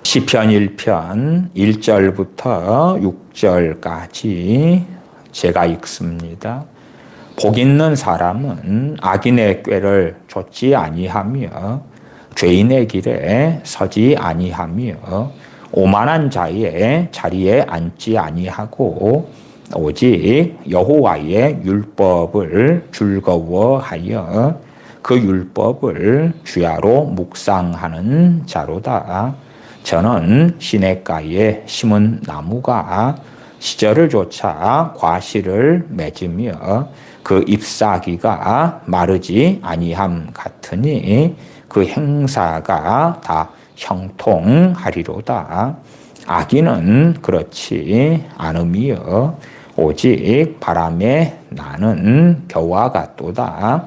시편 1편 1절부터 6절까지 제가 읽습니다. 복 있는 사람은 악인의 꾀를 좇지 아니하며 죄인의 길에 서지 아니하며 오만한 자의 자리에 앉지 아니하고 오직 여호와의 율법을 즐거워하여 그 율법을 주야로 묵상하는 자로다. 저는 시냇가에 심은 나무가 시절을 쫓아 과실을 맺으며 그 잎사귀가 마르지 아니함 같으니 그 행사가 다 형통하리로다. 악인은 그렇지 않으며 오직 바람에 나는 겨와 같도다.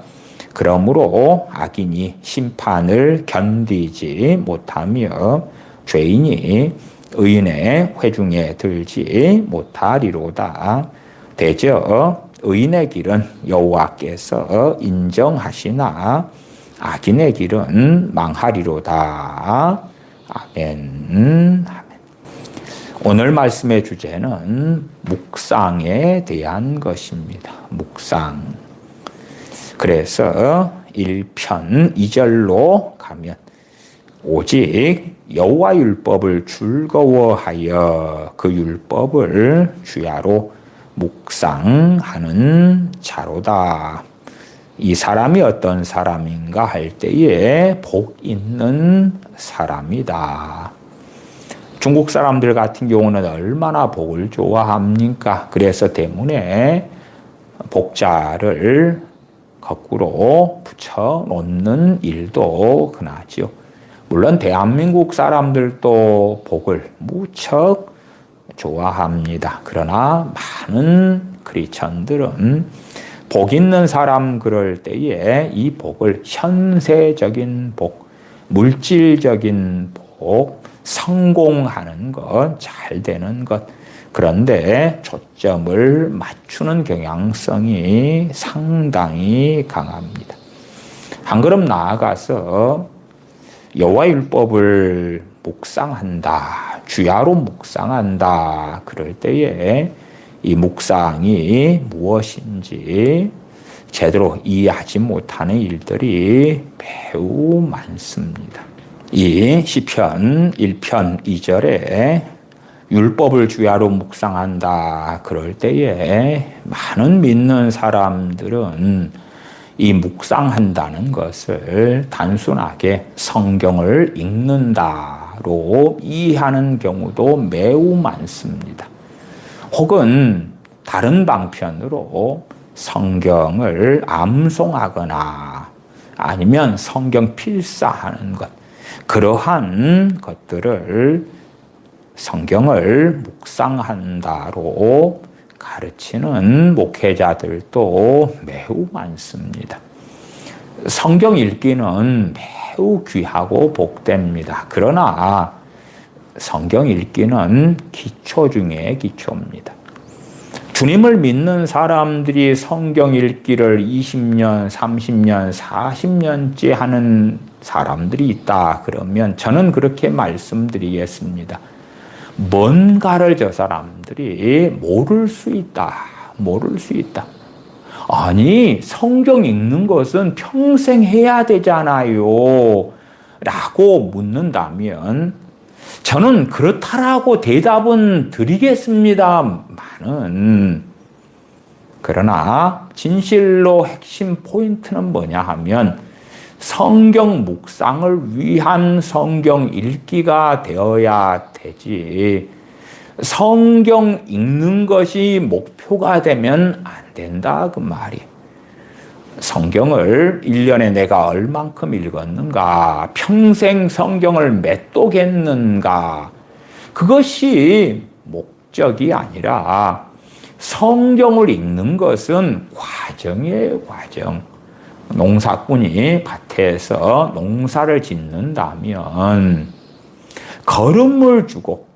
그러므로 악인이 심판을 견디지 못하며 죄인이 의인의 회중에 들지 못하리로다. 대저 의인의 길은 여호와께서 인정하시나 악인의 길은 망하리로다. 아멘. 오늘 말씀의 주제는 묵상에 대한 것입니다. 묵상. 그래서 1편 2절로 가면 오직 여호와 율법을 즐거워하여 그 율법을 주야로 묵상하는 자로다. 이 사람이 어떤 사람인가 할 때에 복 있는 사람이다. 중국 사람들 같은 경우는 얼마나 복을 좋아합니까? 그래서 때문에 복자를 거꾸로 붙여 놓는 일도 흔하죠. 물론 대한민국 사람들도 복을 무척 좋아합니다. 그러나 많은 크리스천들은 복 있는 사람 그럴 때에 이 복을 현세적인 복, 물질적인 복, 성공하는 것, 잘 되는 것, 그런데 초점을 맞추는 경향성이 상당히 강합니다. 한 걸음 나아가서 여호와 율법을 묵상한다, 주야로 묵상한다 그럴 때에 이 묵상이 무엇인지 제대로 이해하지 못하는 일들이 매우 많습니다. 이 시편 1편 2절에 율법을 주야로 묵상한다 그럴 때에 많은 믿는 사람들은 이 묵상한다는 것을 단순하게 성경을 읽는다로 이해하는 경우도 매우 많습니다. 혹은 다른 방편으로 성경을 암송하거나 아니면 성경 필사하는 것, 그러한 것들을 성경을 묵상한다로 가르치는 목회자들도 매우 많습니다. 성경 읽기는 매우 귀하고 복됩니다. 그러나 성경 읽기는 기초 중에 기초입니다. 주님을 믿는 사람들이 성경 읽기를 20년, 30년, 40년째 하는 사람들이 있다 그러면 저는 그렇게 말씀드리겠습니다. 뭔가를 저 사람들이 모를 수 있다. 아니, 성경 읽는 것은 평생 해야 되잖아요. 라고 묻는다면 저는 그렇다라고 대답은 드리겠습니다만은, 그러나 진실로 핵심 포인트는 뭐냐 하면 성경 묵상을 위한 성경 읽기가 되어야 되지, 성경 읽는 것이 목표가 되면 안 된다 그 말이에요. 성경을 1년에 내가 얼만큼 읽었는가, 평생 성경을 맺도겠는가, 그것이 목적이 아니라 성경을 읽는 것은 과정이에요, 과정. 농사꾼이 밭에서 농사를 짓는다면 거름을 주고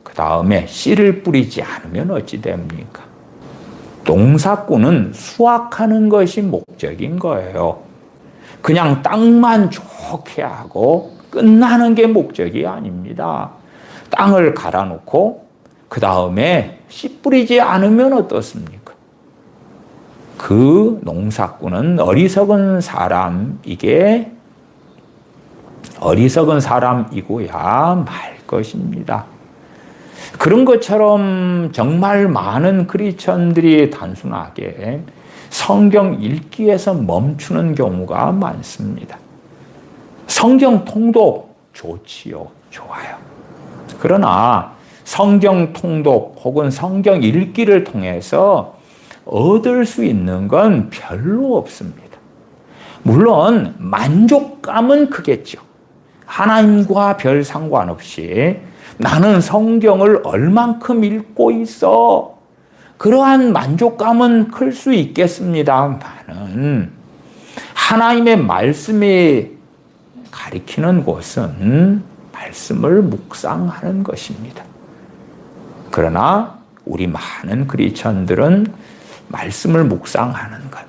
그 다음에 씨를 뿌리지 않으면 어찌 됩니까? 농사꾼은 수확하는 것이 목적인 거예요. 그냥 땅만 좋게 하고 끝나는 게 목적이 아닙니다. 땅을 갈아놓고 그 다음에 씨 뿌리지 않으면 어떻습니까? 그 농사꾼은 어리석은 사람이고야 말 것입니다. 그런 것처럼 정말 많은 크리스천들이 단순하게 성경 읽기에서 멈추는 경우가 많습니다. 성경 통독 좋지요. 좋아요. 그러나 성경 통독 혹은 성경 읽기를 통해서 얻을 수 있는 건 별로 없습니다. 물론 만족감은 크겠죠. 하나님과 별 상관없이 나는 성경을 얼만큼 있어. 그러한 만족감은 클 수 있겠습니다만은 하나님의 말씀이 가리키는 것은 말씀을 묵상하는 것입니다. 그러나 우리 많은 크리스천들은 말씀을 묵상하는 것,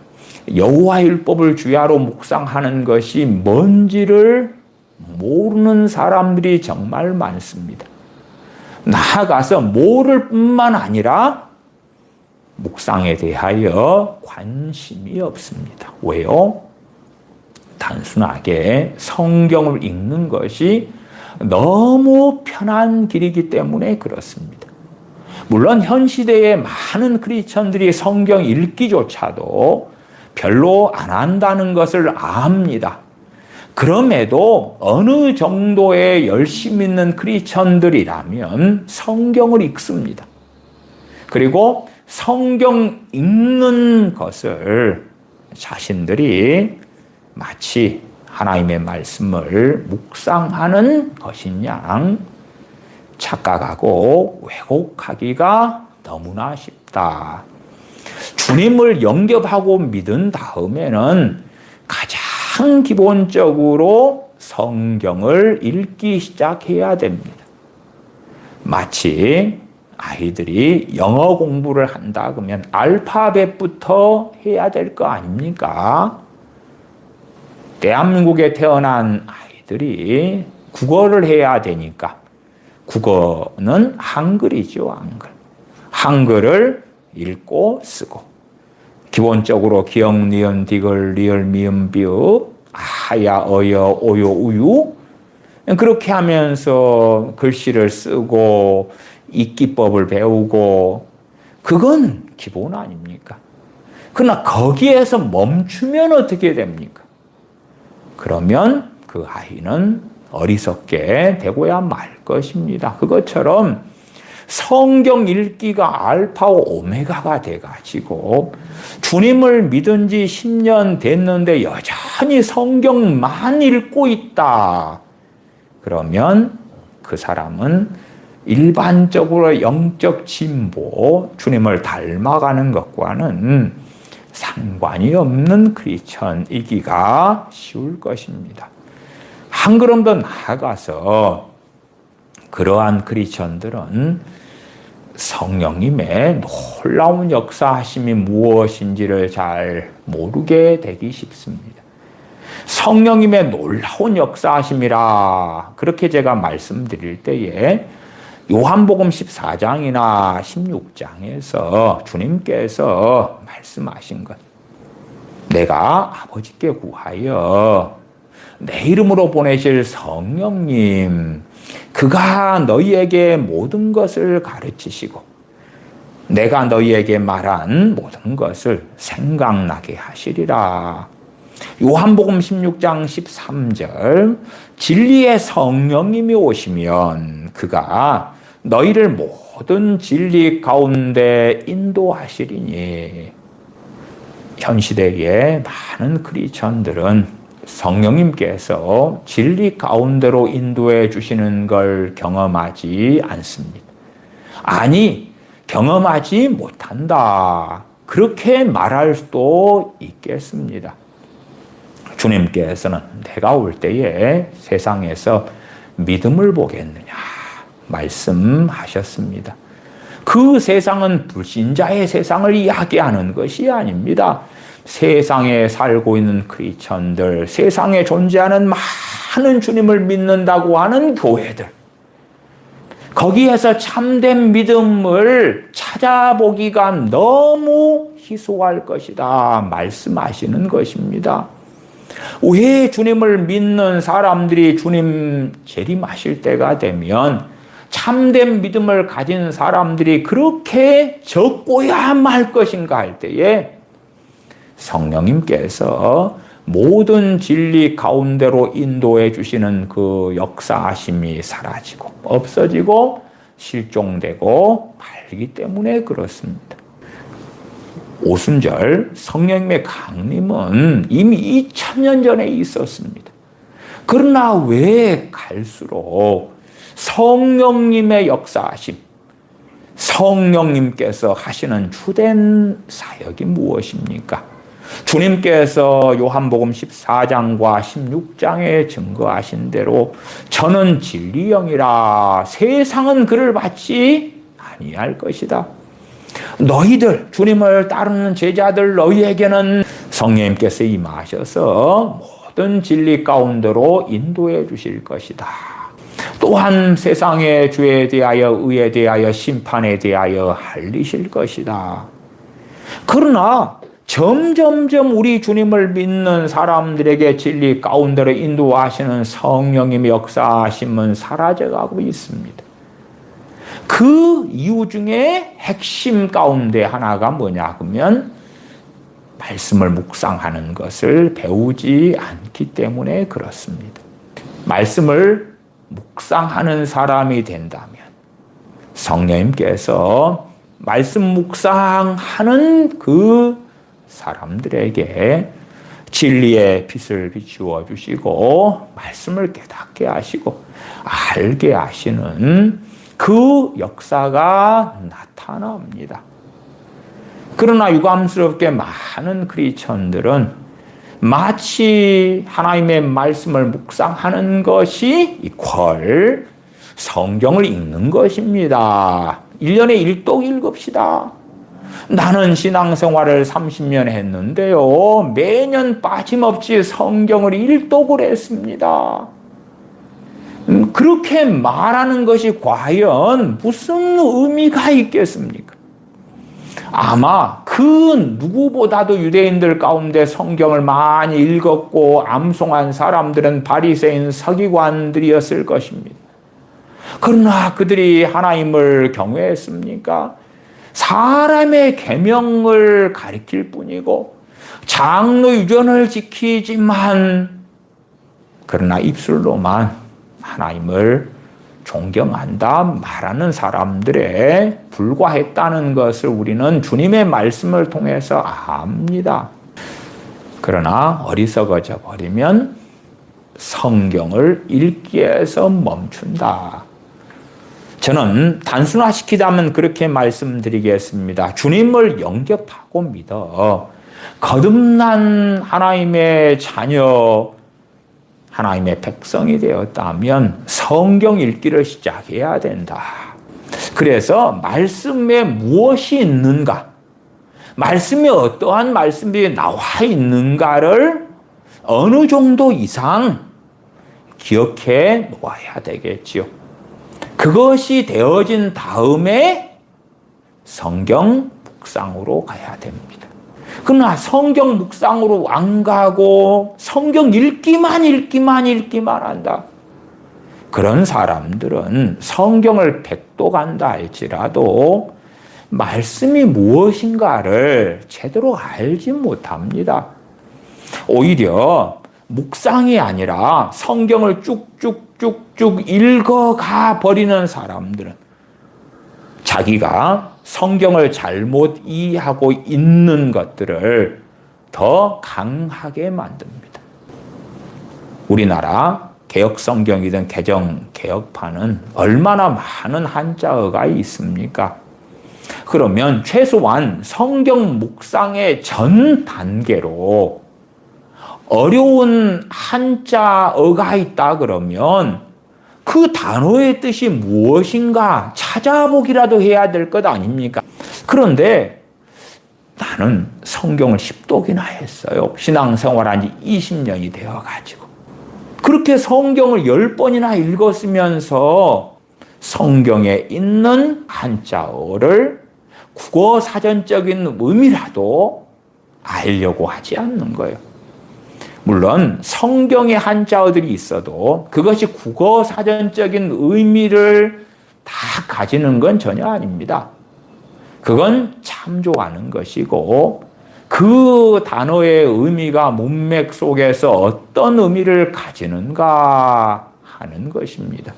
여호와 율법을 주야로 묵상하는 것이 뭔지를 모르는 사람들이 정말 많습니다. 나아가서 모를 뿐만 아니라 묵상에 대하여 관심이 없습니다. 왜요? 단순하게 성경을 읽는 것이 너무 편한 길이기 때문에 그렇습니다. 물론 현 시대에 많은 크리스천들이 성경 읽기조차도 별로 안 한다는 것을 압니다. 그럼에도 어느 정도의 열심 있는 크리스천들이라면 성경을 읽습니다. 그리고 성경 읽는 것을 자신들이 마치 하나님의 말씀을 묵상하는 것인 양 착각하고 왜곡하기가 너무나 쉽다. 주님을 영접하고 믿은 다음에는 가장 기본적으로 성경을 읽기 시작해야 됩니다. 마치 아이들이 영어 공부를 한다 그러면 알파벳부터 해야 될 거 아닙니까? 대한민국에 태어난 아이들이 국어를 해야 되니까 국어는 한글이죠, 한글. 한글을 읽고 쓰고 기본적으로 기역, 니은, 디귿, 리을, 미음, 비읍, 하야, 어여, 오요, 우유 그렇게 하면서 글씨를 쓰고 읽기법을 배우고 그건 기본 아닙니까? 그러나 거기에서 멈추면 어떻게 됩니까? 그러면 그 아이는 어리석게 되고야 말 것입니다. 그것처럼 성경 읽기가 알파오 오메가가 돼가지고 주님을 믿은 지 10년 됐는데 여전히 성경만 읽고 있다. 그러면 그 사람은 일반적으로 영적 진보, 주님을 닮아가는 것과는 상관이 없는 크리스천이기가 쉬울 것입니다. 한 걸음 더 나아가서 그러한 크리스천들은 성령님의 놀라운 역사하심이 무엇인지를 잘 모르게 되기 쉽습니다. 성령님의 놀라운 역사하심이라 그렇게 제가 말씀드릴 때에 요한복음 14장이나 16장에서 주님께서 말씀하신 것, 내가 아버지께 구하여 내 이름으로 보내실 성령님, 그가 너희에게 모든 것을 가르치시고 내가 너희에게 말한 모든 것을 생각나게 하시리라. 요한복음 16장 13절, 진리의 성령님이 오시면 그가 너희를 모든 진리 가운데 인도하시리니. 현 시대의 많은 크리스천들은 성령님께서 진리 가운데로 인도해 주시는 걸 경험하지 않습니다. 아니, 경험하지 못한다. 그렇게 말할 수도 있겠습니다. 주님께서는 내가 올 때에 세상에서 믿음을 보겠느냐 말씀하셨습니다. 그 세상은 불신자의 세상을 이야기하는 것이 아닙니다. 세상에 살고 있는 크리스천들, 세상에 존재하는 많은 주님을 믿는다고 하는 교회들, 거기에서 참된 믿음을 찾아보기가 너무 희소할 것이다 말씀하시는 것입니다. 왜 주님을 믿는 사람들이 주님 재림하실 때가 되면 참된 믿음을 가진 사람들이 그렇게 적고야 말 것인가 할 때에 성령님께서 모든 진리 가운데로 인도해 주시는 그 역사하심이 사라지고 없어지고 실종되고 말기 때문에 그렇습니다. 오순절 성령님의 강림은 이미 2000년 전에 있었습니다. 그러나 왜 갈수록 성령님의 역사하심, 성령님께서 하시는 주된 사역이 무엇입니까? 주님께서 요한복음 14장과 16장에 증거하신 대로 저는 진리영이라 세상은 그를 받지 아니할 것이다. 너희들 주님을 따르는 제자들 너희에게는 성령님께서 임하셔서 모든 진리 가운데로 인도해 주실 것이다. 또한 세상의 죄에 대하여 의에 대하여 심판에 대하여 알리실 것이다. 그러나 점점점 우리 주님을 믿는 사람들에게 진리 가운데로 인도하시는 성령님의 역사하심은 사라져가고 있습니다. 그 이유 중에 핵심 가운데 하나가 뭐냐 하면 말씀을 묵상하는 것을 배우지 않기 때문에 그렇습니다. 말씀을 묵상하는 사람이 된다면 성령님께서 말씀 묵상하는 그 사람들에게 진리의 빛을 비추어 주시고 말씀을 깨닫게 하시고 알게 하시는 그 역사가 나타납니다. 그러나 유감스럽게 많은 크리스천들은 마치 하나님의 말씀을 묵상하는 것이 이퀄 성경을 읽는 것입니다. 1년에 1독 읽읍시다. 나는 신앙생활을 30년 했는데요. 매년 빠짐없이 성경을 1독을 했습니다. 그렇게 말하는 것이 과연 무슨 의미가 있겠습니까? 아마 그 누구보다도 유대인들 가운데 성경을 많이 읽었고 암송한 사람들은 바리새인 서기관들이었을 것입니다. 그러나 그들이 하나님을 경외했습니까? 사람의 계명을 가리킬 뿐이고 장로 유전을 지키지만 그러나 입술로만 하나님을 존경한다 말하는 사람들에 불과했다는 것을 우리는 주님의 말씀을 통해서 압니다. 그러나 어리석어져 버리면 성경을 읽기에서 멈춘다. 저는 단순화시키자면 그렇게 말씀드리겠습니다. 주님을 영접하고 믿어 거듭난 하나님의 자녀, 하나님의 백성이 되었다면 성경 읽기를 시작해야 된다. 그래서 말씀에 무엇이 있는가, 말씀에 어떠한 말씀이 나와 있는가를 어느 정도 이상 기억해 놓아야 되겠지요. 그것이 되어진 다음에 성경 묵상으로 가야 됩니다. 그러나 성경 묵상으로 안 가고 성경 읽기만 한다. 그런 사람들은 성경을 100도 간다 할지라도 말씀이 무엇인가를 제대로 알지 못합니다. 오히려 묵상이 아니라 성경을 쭉쭉쭉쭉 읽어가 버리는 사람들은 자기가 성경을 잘못 이해하고 있는 것들을 더 강하게 만듭니다. 우리나라 개혁성경이든 개정개혁파는 얼마나 많은 한자어가 있습니까? 그러면 최소한 성경 묵상의 전 단계로 어려운 한자어가 있다 그러면 그 단어의 뜻이 무엇인가 찾아보기라도 해야 될 것 아닙니까? 그런데 나는 성경을 10독이나 했어요. 신앙생활한 지 20년이 되어가지고. 그렇게 성경을 10번이나 읽었으면서 성경에 있는 한자어를 국어 사전적인 의미라도 알려고 하지 않는 거예요. 물론 성경에 한자어들이 있어도 그것이 국어 사전적인 의미를 다 가지는 건 전혀 아닙니다. 그건 참조하는 것이고 그 단어의 의미가 문맥 속에서 어떤 의미를 가지는가 하는 것입니다.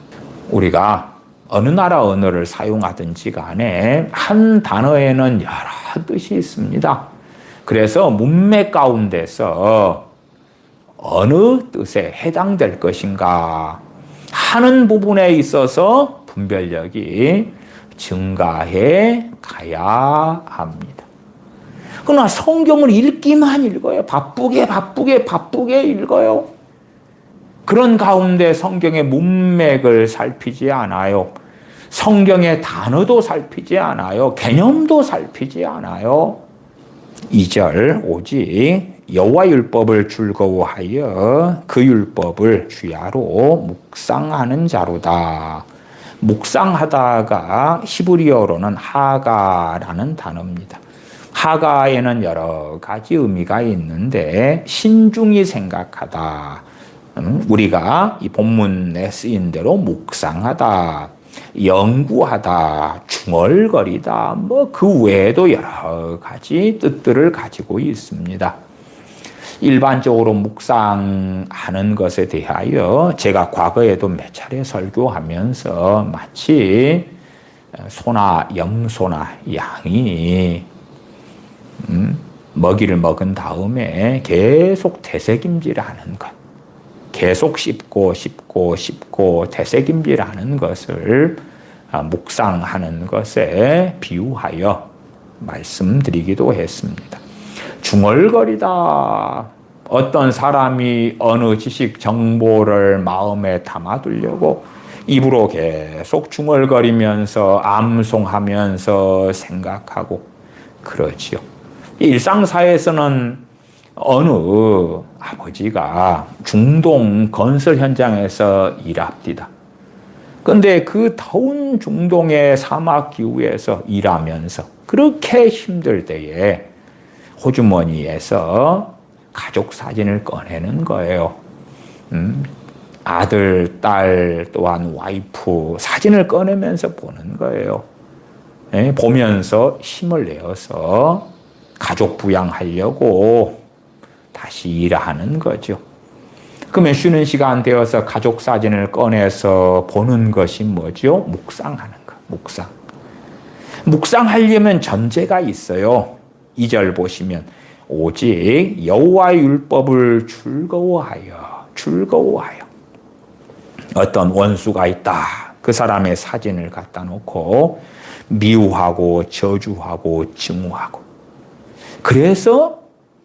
우리가 어느 나라 언어를 사용하든지 간에 한 단어에는 여러 뜻이 있습니다. 그래서 문맥 가운데서 어느 뜻에 해당될 것인가 하는 부분에 있어서 분별력이 증가해 가야 합니다. 그러나 성경을 읽기만 읽어요. 바쁘게 읽어요. 그런 가운데 성경의 문맥을 살피지 않아요. 성경의 단어도 살피지 않아요. 개념도 살피지 않아요. 2절 오직 여호와 율법을 즐거워하여 그 율법을 주야로 묵상하는 자로다. 묵상하다가 히브리어로는 하가라는 단어입니다. 하가에는 여러 가지 의미가 있는데 신중히 생각하다. 우리가 이 본문에 쓰인 대로 묵상하다, 연구하다, 중얼거리다, 그 외에도 여러 가지 뜻들을 가지고 있습니다. 일반적으로 묵상하는 것에 대하여 제가 과거에도 몇 차례 설교하면서 마치 소나 염소나 양이 먹이를 먹은 다음에 계속 되새김질하는 것, 계속 씹고 되새김질하는 것을 묵상하는 것에 비유하여 말씀드리기도 했습니다. 중얼거리다. 어떤 사람이 어느 지식 정보를 마음에 담아두려고 입으로 계속 중얼거리면서 암송하면서 생각하고 그러지요. 일상사에서는 어느 아버지가 중동 건설 현장에서 일합디다. 근데 그 더운 중동의 사막 기후에서 일하면서 그렇게 힘들 때에 호주머니에서 가족 사진을 꺼내는 거예요. 아들, 딸 또한 와이프 사진을 꺼내면서 보는 거예요. 보면서 힘을 내어서 가족 부양하려고 다시 일하는 거죠. 그러면 쉬는 시간 되어서 가족 사진을 꺼내서 보는 것이 뭐죠? 묵상하는 거. 묵상하려면 전제가 있어요. 2절 보시면 오직 여호와의 율법을 즐거워하여 어떤 원수가 있다. 그 사람의 사진을 갖다 놓고 미워하고 저주하고 증오하고 그래서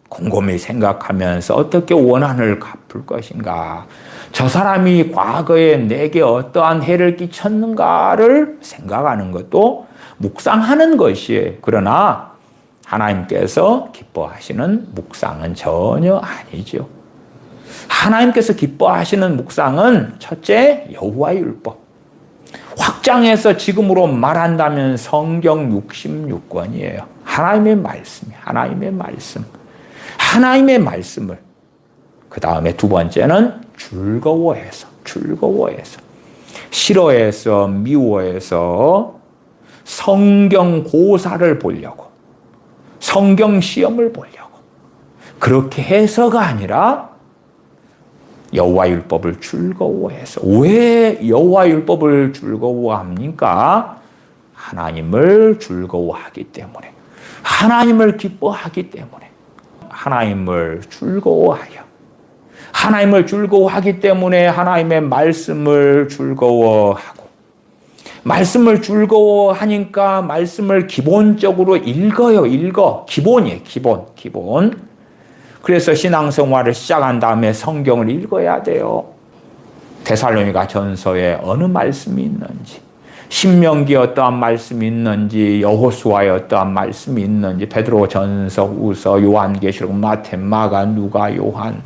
곰곰이 생각하면서 어떻게 원한을 갚을 것인가, 저 사람이 과거에 내게 어떠한 해를 끼쳤는가를 생각하는 것도 묵상하는 것이에요. 그러나 하나님께서 기뻐하시는 묵상은 전혀 아니죠. 하나님께서 기뻐하시는 묵상은 첫째, 여호와의 율법. 확장해서 지금으로 말한다면 성경 66권이에요. 하나님의 말씀을. 그 다음에 두 번째는 즐거워해서. 싫어해서, 미워해서 성경 고사를 보려고, 성경 시험을 보려고. 그렇게 해서가 아니라 여호와 율법을 즐거워해서. 왜 여호와 율법을 즐거워합니까? 하나님을 즐거워하기 때문에, 하나님을 기뻐하기 때문에, 하나님을 즐거워하기 때문에 하나님의 말씀을 즐거워하고, 말씀을 즐거워하니까 말씀을 기본적으로 읽어. 기본이에요, 기본. 그래서 신앙생활을 시작한 다음에 성경을 읽어야 돼요. 데살로니가 전서에 어느 말씀이 있는지, 신명기에 어떠한 말씀이 있는지, 여호수아에 어떠한 말씀이 있는지, 베드로전서, 후서, 요한계시록, 마태, 마가, 누가, 요한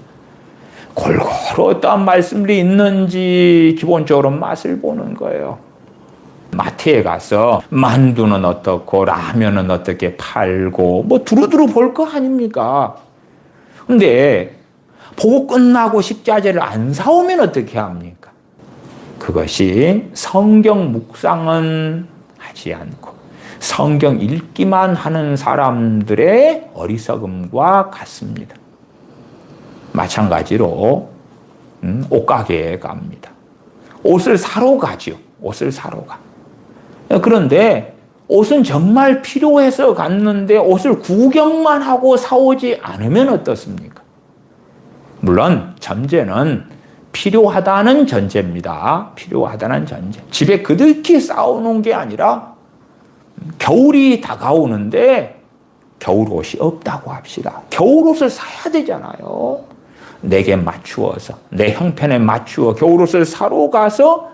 골고루 어떠한 말씀들이 있는지 기본적으로 맛을 보는 거예요. 마트에 가서 만두는 어떻고 라면은 어떻게 팔고 뭐 두루두루 볼 거 아닙니까? 근데 보고 끝나고 식자재를 안 사오면 어떻게 합니까? 그것이 성경 묵상은 하지 않고 성경 읽기만 하는 사람들의 어리석음과 같습니다. 마찬가지로 옷가게에 갑니다. 옷을 사러 가죠. 옷을 사러 가. 그런데 옷은 정말 필요해서 갔는데 옷을 구경만 하고 사오지 않으면 어떻습니까? 물론 전제는 필요하다는 전제입니다. 필요하다는 전제. 집에 그득히 쌓아놓은 게 아니라 겨울이 다가오는데 겨울옷이 없다고 합시다. 겨울옷을 사야 되잖아요. 내게 맞추어서, 내 형편에 맞추어 겨울옷을 사러 가서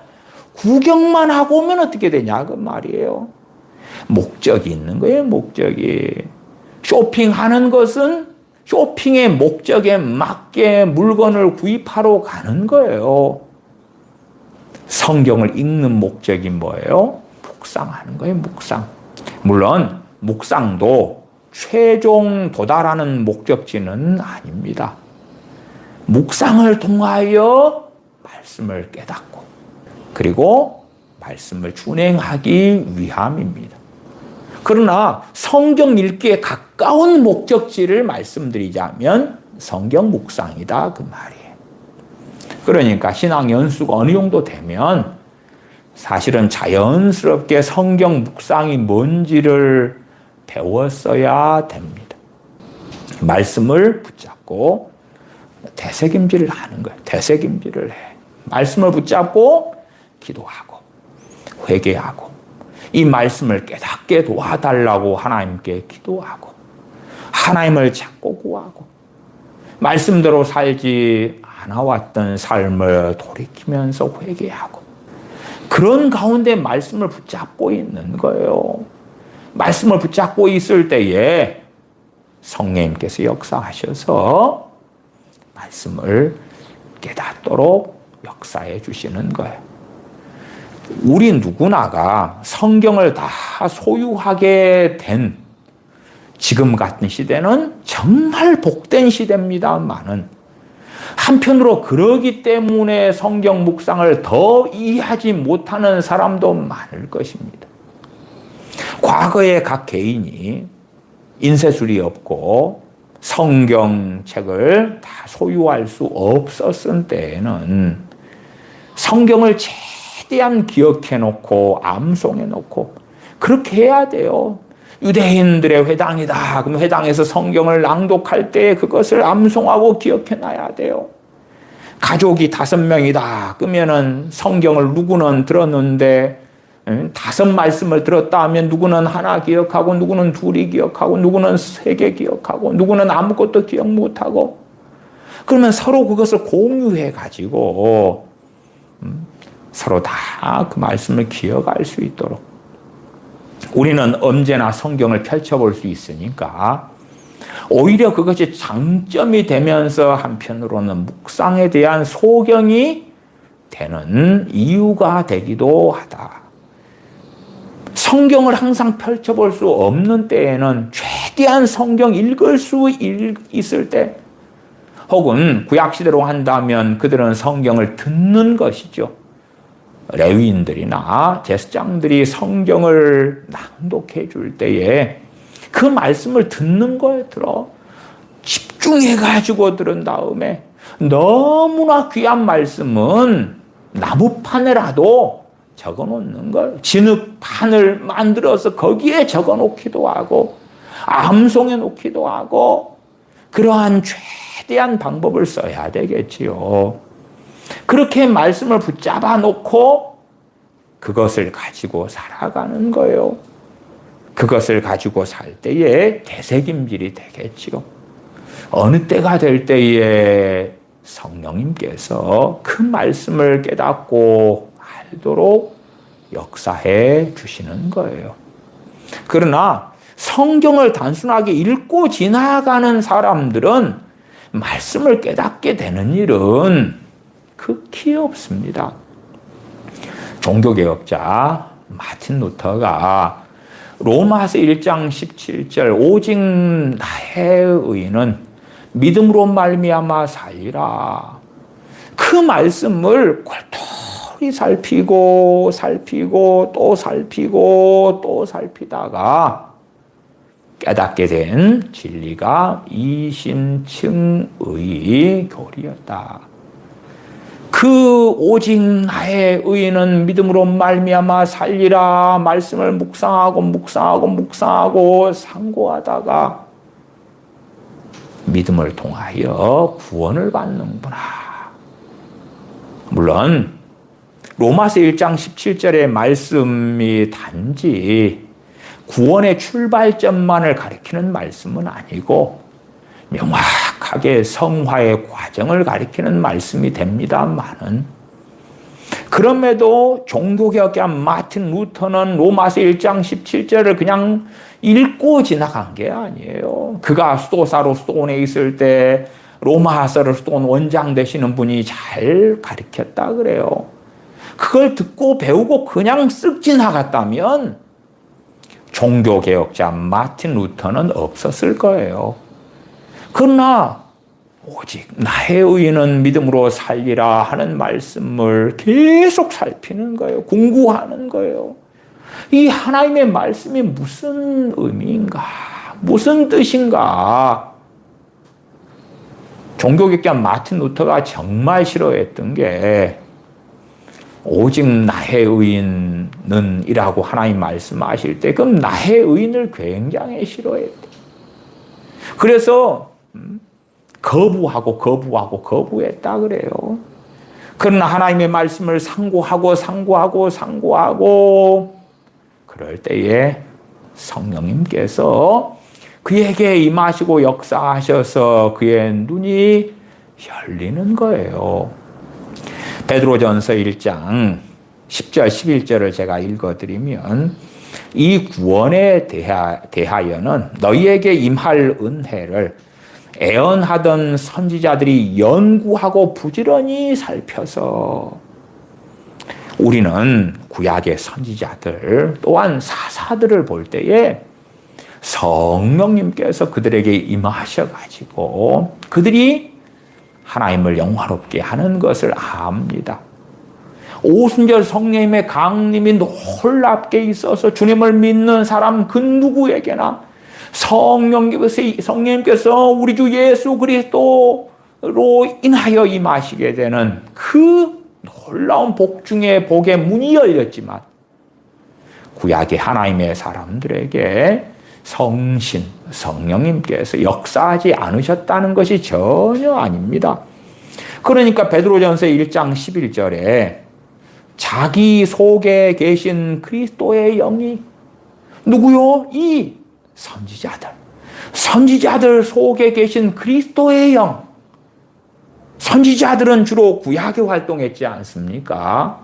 구경만 하고 오면 어떻게 되냐 그 말이에요. 목적이 있는 거예요. 목적이. 쇼핑하는 것은 쇼핑의 목적에 맞게 물건을 구입하러 가는 거예요. 성경을 읽는 목적이 뭐예요? 묵상하는 거예요. 묵상. 물론 묵상도 최종 도달하는 목적지는 아닙니다. 묵상을 통하여 말씀을 깨닫고 그리고 말씀을 준행하기 위함입니다. 그러나 성경 읽기에 가까운 목적지를 말씀드리자면 성경 묵상이다 그 말이에요. 그러니까 신앙 연수가 어느 정도 되면 사실은 자연스럽게 성경 묵상이 뭔지를 배웠어야 됩니다. 말씀을 붙잡고 되새김질을 하는 거예요. 되새김질을 해. 말씀을 붙잡고 기도하고 회개하고 이 말씀을 깨닫게 도와달라고 하나님께 기도하고 하나님을 찾고 구하고 말씀대로 살지 않아왔던 삶을 돌이키면서 회개하고 그런 가운데 말씀을 붙잡고 있는 거예요. 말씀을 붙잡고 있을 때에 성령님께서 역사하셔서 말씀을 깨닫도록 역사해 주시는 거예요. 우리 누구나가 성경을 다 소유하게 된 지금 같은 시대는 정말 복된 시대입니다만은 한편으로 그러기 때문에 성경 묵상을 더 이해하지 못하는 사람도 많을 것입니다. 과거에 각 개인이 인쇄술이 없고 성경책을 다 소유할 수 없었을 때에는 성경을 최대한 기억해놓고 암송해놓고 그렇게 해야 돼요. 유대인들의 회당이다. 그럼 회당에서 성경을 낭독할 때 그것을 암송하고 기억해놔야 돼요. 가족이 5명이다. 그러면은 성경을 누구는 들었는데 5 말씀을 들었다 하면 누구는 하나 기억하고 누구는 2 기억하고 누구는 3 기억하고 누구는 아무것도 기억 못하고 그러면 서로 그것을 공유해 가지고 서로 다 그 말씀을 기억할 수 있도록 우리는 언제나 성경을 펼쳐볼 수 있으니까 오히려 그것이 장점이 되면서 한편으로는 묵상에 대한 소경이 되는 이유가 되기도 하다. 성경을 항상 펼쳐볼 수 없는 때에는 최대한 성경 읽을 수 있을 때 혹은 구약시대로 한다면 그들은 성경을 듣는 것이죠. 레위인들이나 제사장들이 성경을 낭독해 줄 때에 그 말씀을 듣는 거에 들어 집중해가지고 들은 다음에 너무나 귀한 말씀은 나무판에라도 적어 놓는 걸 진흙판을 만들어서 거기에 적어 놓기도 하고 암송해 놓기도 하고 그러한 최대한 방법을 써야 되겠지요. 그렇게 말씀을 붙잡아 놓고 그것을 가지고 살아가는 거예요. 그것을 가지고 살 때에 되새김질이 되겠지요. 어느 때가 될 때에 성령님께서 그 말씀을 깨닫고 알도록 역사해 주시는 거예요. 그러나 성경을 단순하게 읽고 지나가는 사람들은 말씀을 깨닫게 되는 일은 극히 없습니다. 종교개혁자 마틴 루터가 로마서 1장 17절 오직 나의 의는 믿음으로 말미암아 살리라. 그 말씀을 골똘히 살피고 또 살피다가 깨닫게 된 진리가 이심층의 교리였다. 그 오직 나의 의는 믿음으로 말미암아 살리라 말씀을 묵상하고 상고하다가 믿음을 통하여 구원을 받는구나. 물론 로마서 1장 17절의 말씀이 단지 구원의 출발점만을 가리키는 말씀은 아니고 명확하게 성화의 과정을 가리키는 말씀이 됩니다만은, 그럼에도 종교개혁자 마틴 루터는 로마서 1장 17절을 그냥 읽고 지나간 게 아니에요. 그가 수도사로 수도원에 있을 때 로마서를 수도원 원장 되시는 분이 잘 가르쳤다 그래요. 그걸 듣고 배우고 그냥 쓱 지나갔다면 종교개혁자 마틴 루터는 없었을 거예요. 그러나 오직 나의 의는 믿음으로 살리라 하는 말씀을 계속 살피는 거예요. 공부하는 거예요. 이 하나님의 말씀이 무슨 의미인가? 무슨 뜻인가? 종교개혁자 마틴 루터가 정말 싫어했던 게 오직 나의 의인은 이라고 하나님 말씀하실 때 그럼 나의 의인을 굉장히 싫어했대. 그래서 거부했다 그래요. 그러나 하나님의 말씀을 상고하고 그럴 때에 성령님께서 그에게 임하시고 역사하셔서 그의 눈이 열리는 거예요. 베드로전서 1장 10절 11절을 제가 읽어드리면 이 구원에 대하여는 너희에게 임할 은혜를 애언하던 선지자들이 연구하고 부지런히 살펴서, 우리는 구약의 선지자들 또한 사사들을 볼 때에 성령님께서 그들에게 임하셔가지고 그들이 하나님을 영화롭게 하는 것을 압니다. 오순절 성령님의 강림이 놀랍게 있어서 주님을 믿는 사람 그 누구에게나 성령님께서 우리 주 예수 그리스도로 인하여 임하시게 되는 그 놀라운 복 중에 복의 문이 열렸지만, 구약의 하나님의 사람들에게 성령님께서 역사하지 않으셨다는 것이 전혀 아닙니다. 그러니까 베드로전서 1장 11절에 자기 속에 계신 그리스도의 영이 누구요? 이 선지자들 속에 계신 그리스도의 영. 선지자들은 주로 구약에 활동했지 않습니까?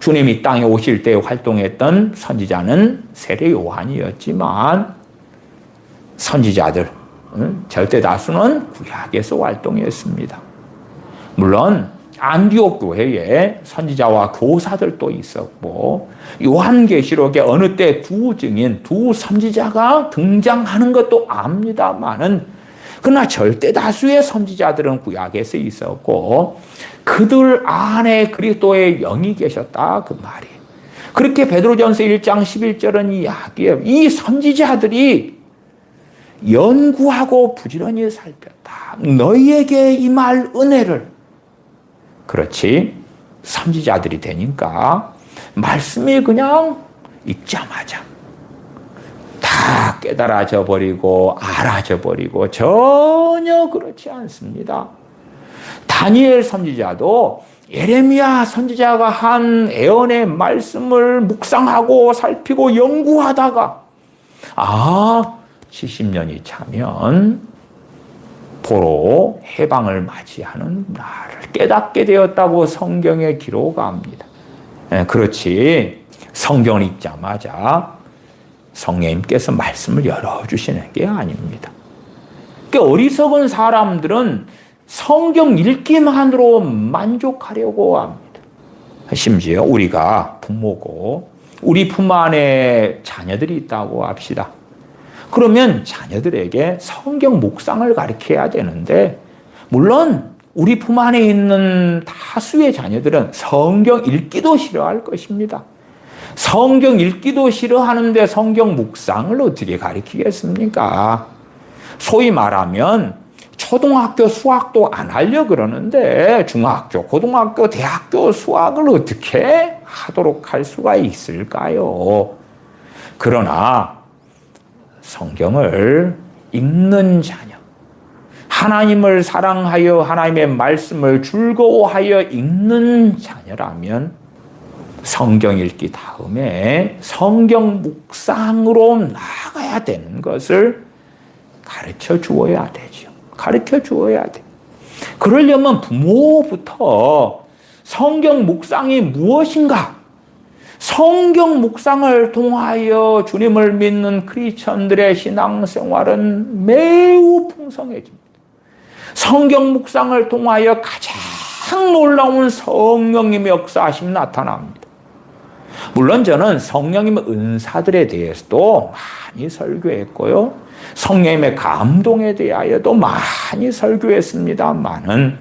주님이 땅에 오실 때 활동했던 선지자는 세례 요한이었지만 선지자들 절대 다수는 구약에서 활동했습니다. 물론 안디옥 교회에 선지자와 교사들도 있었고 요한계시록에 어느 때 두 증인, 두 선지자가 등장하는 것도 압니다만은, 그러나 절대 다수의 선지자들은 구약에서 있었고 그들 안에 그리스도의 영이 계셨다 그 말이에요. 그렇게 베드로전서 1장 11절은 이야기해요. 이 선지자들이 연구하고 부지런히 살폈다. 너희에게 임할 은혜를. 그렇지, 선지자들이 되니까 말씀이 그냥 읽자마자 다 깨달아져 버리고 알아져 버리고 전혀 그렇지 않습니다. 다니엘 선지자도 예레미야 선지자가 한 예언의 말씀을 묵상하고 살피고 연구하다가 70년이 차면 포로 해방을 맞이하는 날을 깨닫게 되었다고 성경에 기록합니다. 그렇지, 성경을 읽자마자 성령님께서 말씀을 열어주시는 게 아닙니다. 그러니까 어리석은 사람들은 성경 읽기만으로 만족하려고 합니다. 심지어 우리가 부모고 우리 품 안에 자녀들이 있다고 합시다. 그러면 자녀들에게 성경 묵상을 가르쳐야 되는데, 물론 우리 품 안에 있는 다수의 자녀들은 성경 읽기도 싫어할 것입니다. 성경 읽기도 싫어하는데 성경 묵상을 어떻게 가르치겠습니까? 소위 말하면 초등학교 수학도 안 하려고 그러는데 중학교, 고등학교, 대학교 수학을 어떻게 하도록 할 수가 있을까요? 그러나 성경을 읽는 자녀, 하나님을 사랑하여 하나님의 말씀을 즐거워하여 읽는 자녀라면 성경 읽기 다음에 성경 묵상으로 나아가야 되는 것을 가르쳐 주어야 되죠. 가르쳐 주어야 돼. 그러려면 부모부터 성경 묵상이 무엇인가? 성경 묵상을 통하여 주님을 믿는 크리스천들의 신앙생활은 매우 풍성해집니다. 성경 묵상을 통하여 가장 놀라운 성령님의 역사하심이 나타납니다. 물론 저는 성령님의 은사들에 대해서도 많이 설교했고요. 성령님의 감동에 대하여도 많이 설교했습니다만은,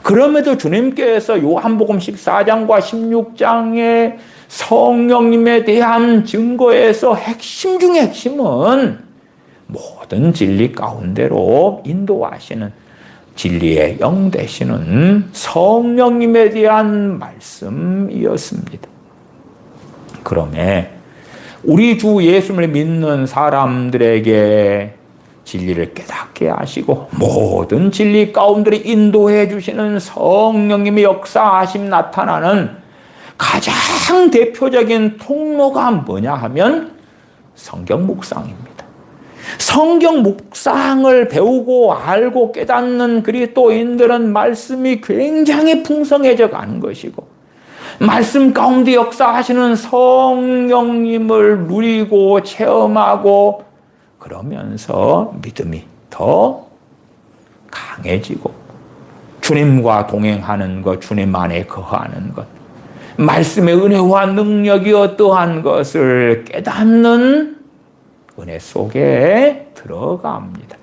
그럼에도 주님께서 요한복음 14장과 16장의 성령님에 대한 증거에서 핵심 중의 핵심은 모든 진리 가운데로 인도하시는 진리의 영 되시는 성령님에 대한 말씀이었습니다. 그러면 우리 주 예수를 믿는 사람들에게 진리를 깨닫게 하시고 모든 진리 가운데로 인도해 주시는 성령님의 역사하심 나타나는 가장 대표적인 통로가 뭐냐 하면 성경 묵상입니다. 성경 묵상을 배우고 알고 깨닫는 그리스도인들은 말씀이 굉장히 풍성해져 가는 것이고, 말씀 가운데 역사하시는 성령님을 누리고 체험하고 그러면서 믿음이 더 강해지고 주님과 동행하는 것, 주님 안에 거하는 것, 말씀의 은혜와 능력이 어떠한 것을 깨닫는 은혜 속에 들어갑니다.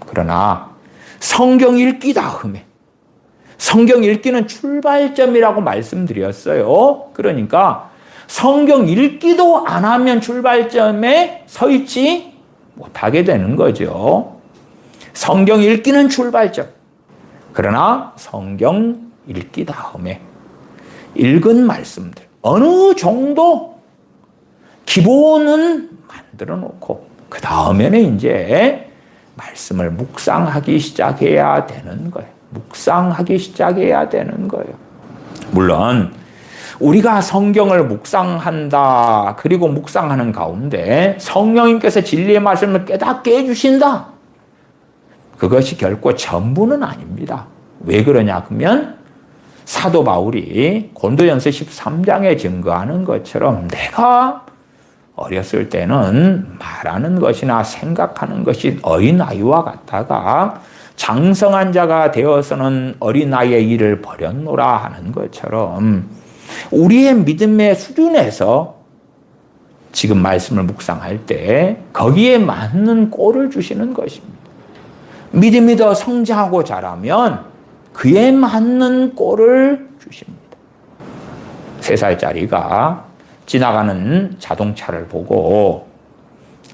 그러나 성경 읽기 다음에, 성경 읽기는 출발점이라고 말씀드렸어요. 그러니까 성경 읽기도 안 하면 출발점에 서 있지 못하게 되는 거죠. 성경 읽기는 출발점. 그러나 성경 읽기 다음에 읽은 말씀들 어느 정도 기본은 만들어 놓고 그 다음에는 이제 말씀을 묵상하기 시작해야 되는 거예요. 묵상하기 시작해야 되는 거예요. 물론 우리가 성경을 묵상한다, 그리고 묵상하는 가운데 성령님께서 진리의 말씀을 깨닫게 해주신다, 그것이 결코 전부는 아닙니다. 왜 그러냐 하면 사도 바울이 고린도전서 13장에 증거하는 것처럼 내가 어렸을 때는 말하는 것이나 생각하는 것이 어린아이와 같다가 장성한 자가 되어서는 어린아이의 일을 버렸노라 하는 것처럼 우리의 믿음의 수준에서 지금 말씀을 묵상할 때 거기에 맞는 꼴을 주시는 것입니다. 믿음이 더 성장하고 자라면 그에 맞는 꼴을 주십니다. 3살짜리가 지나가는 자동차를 보고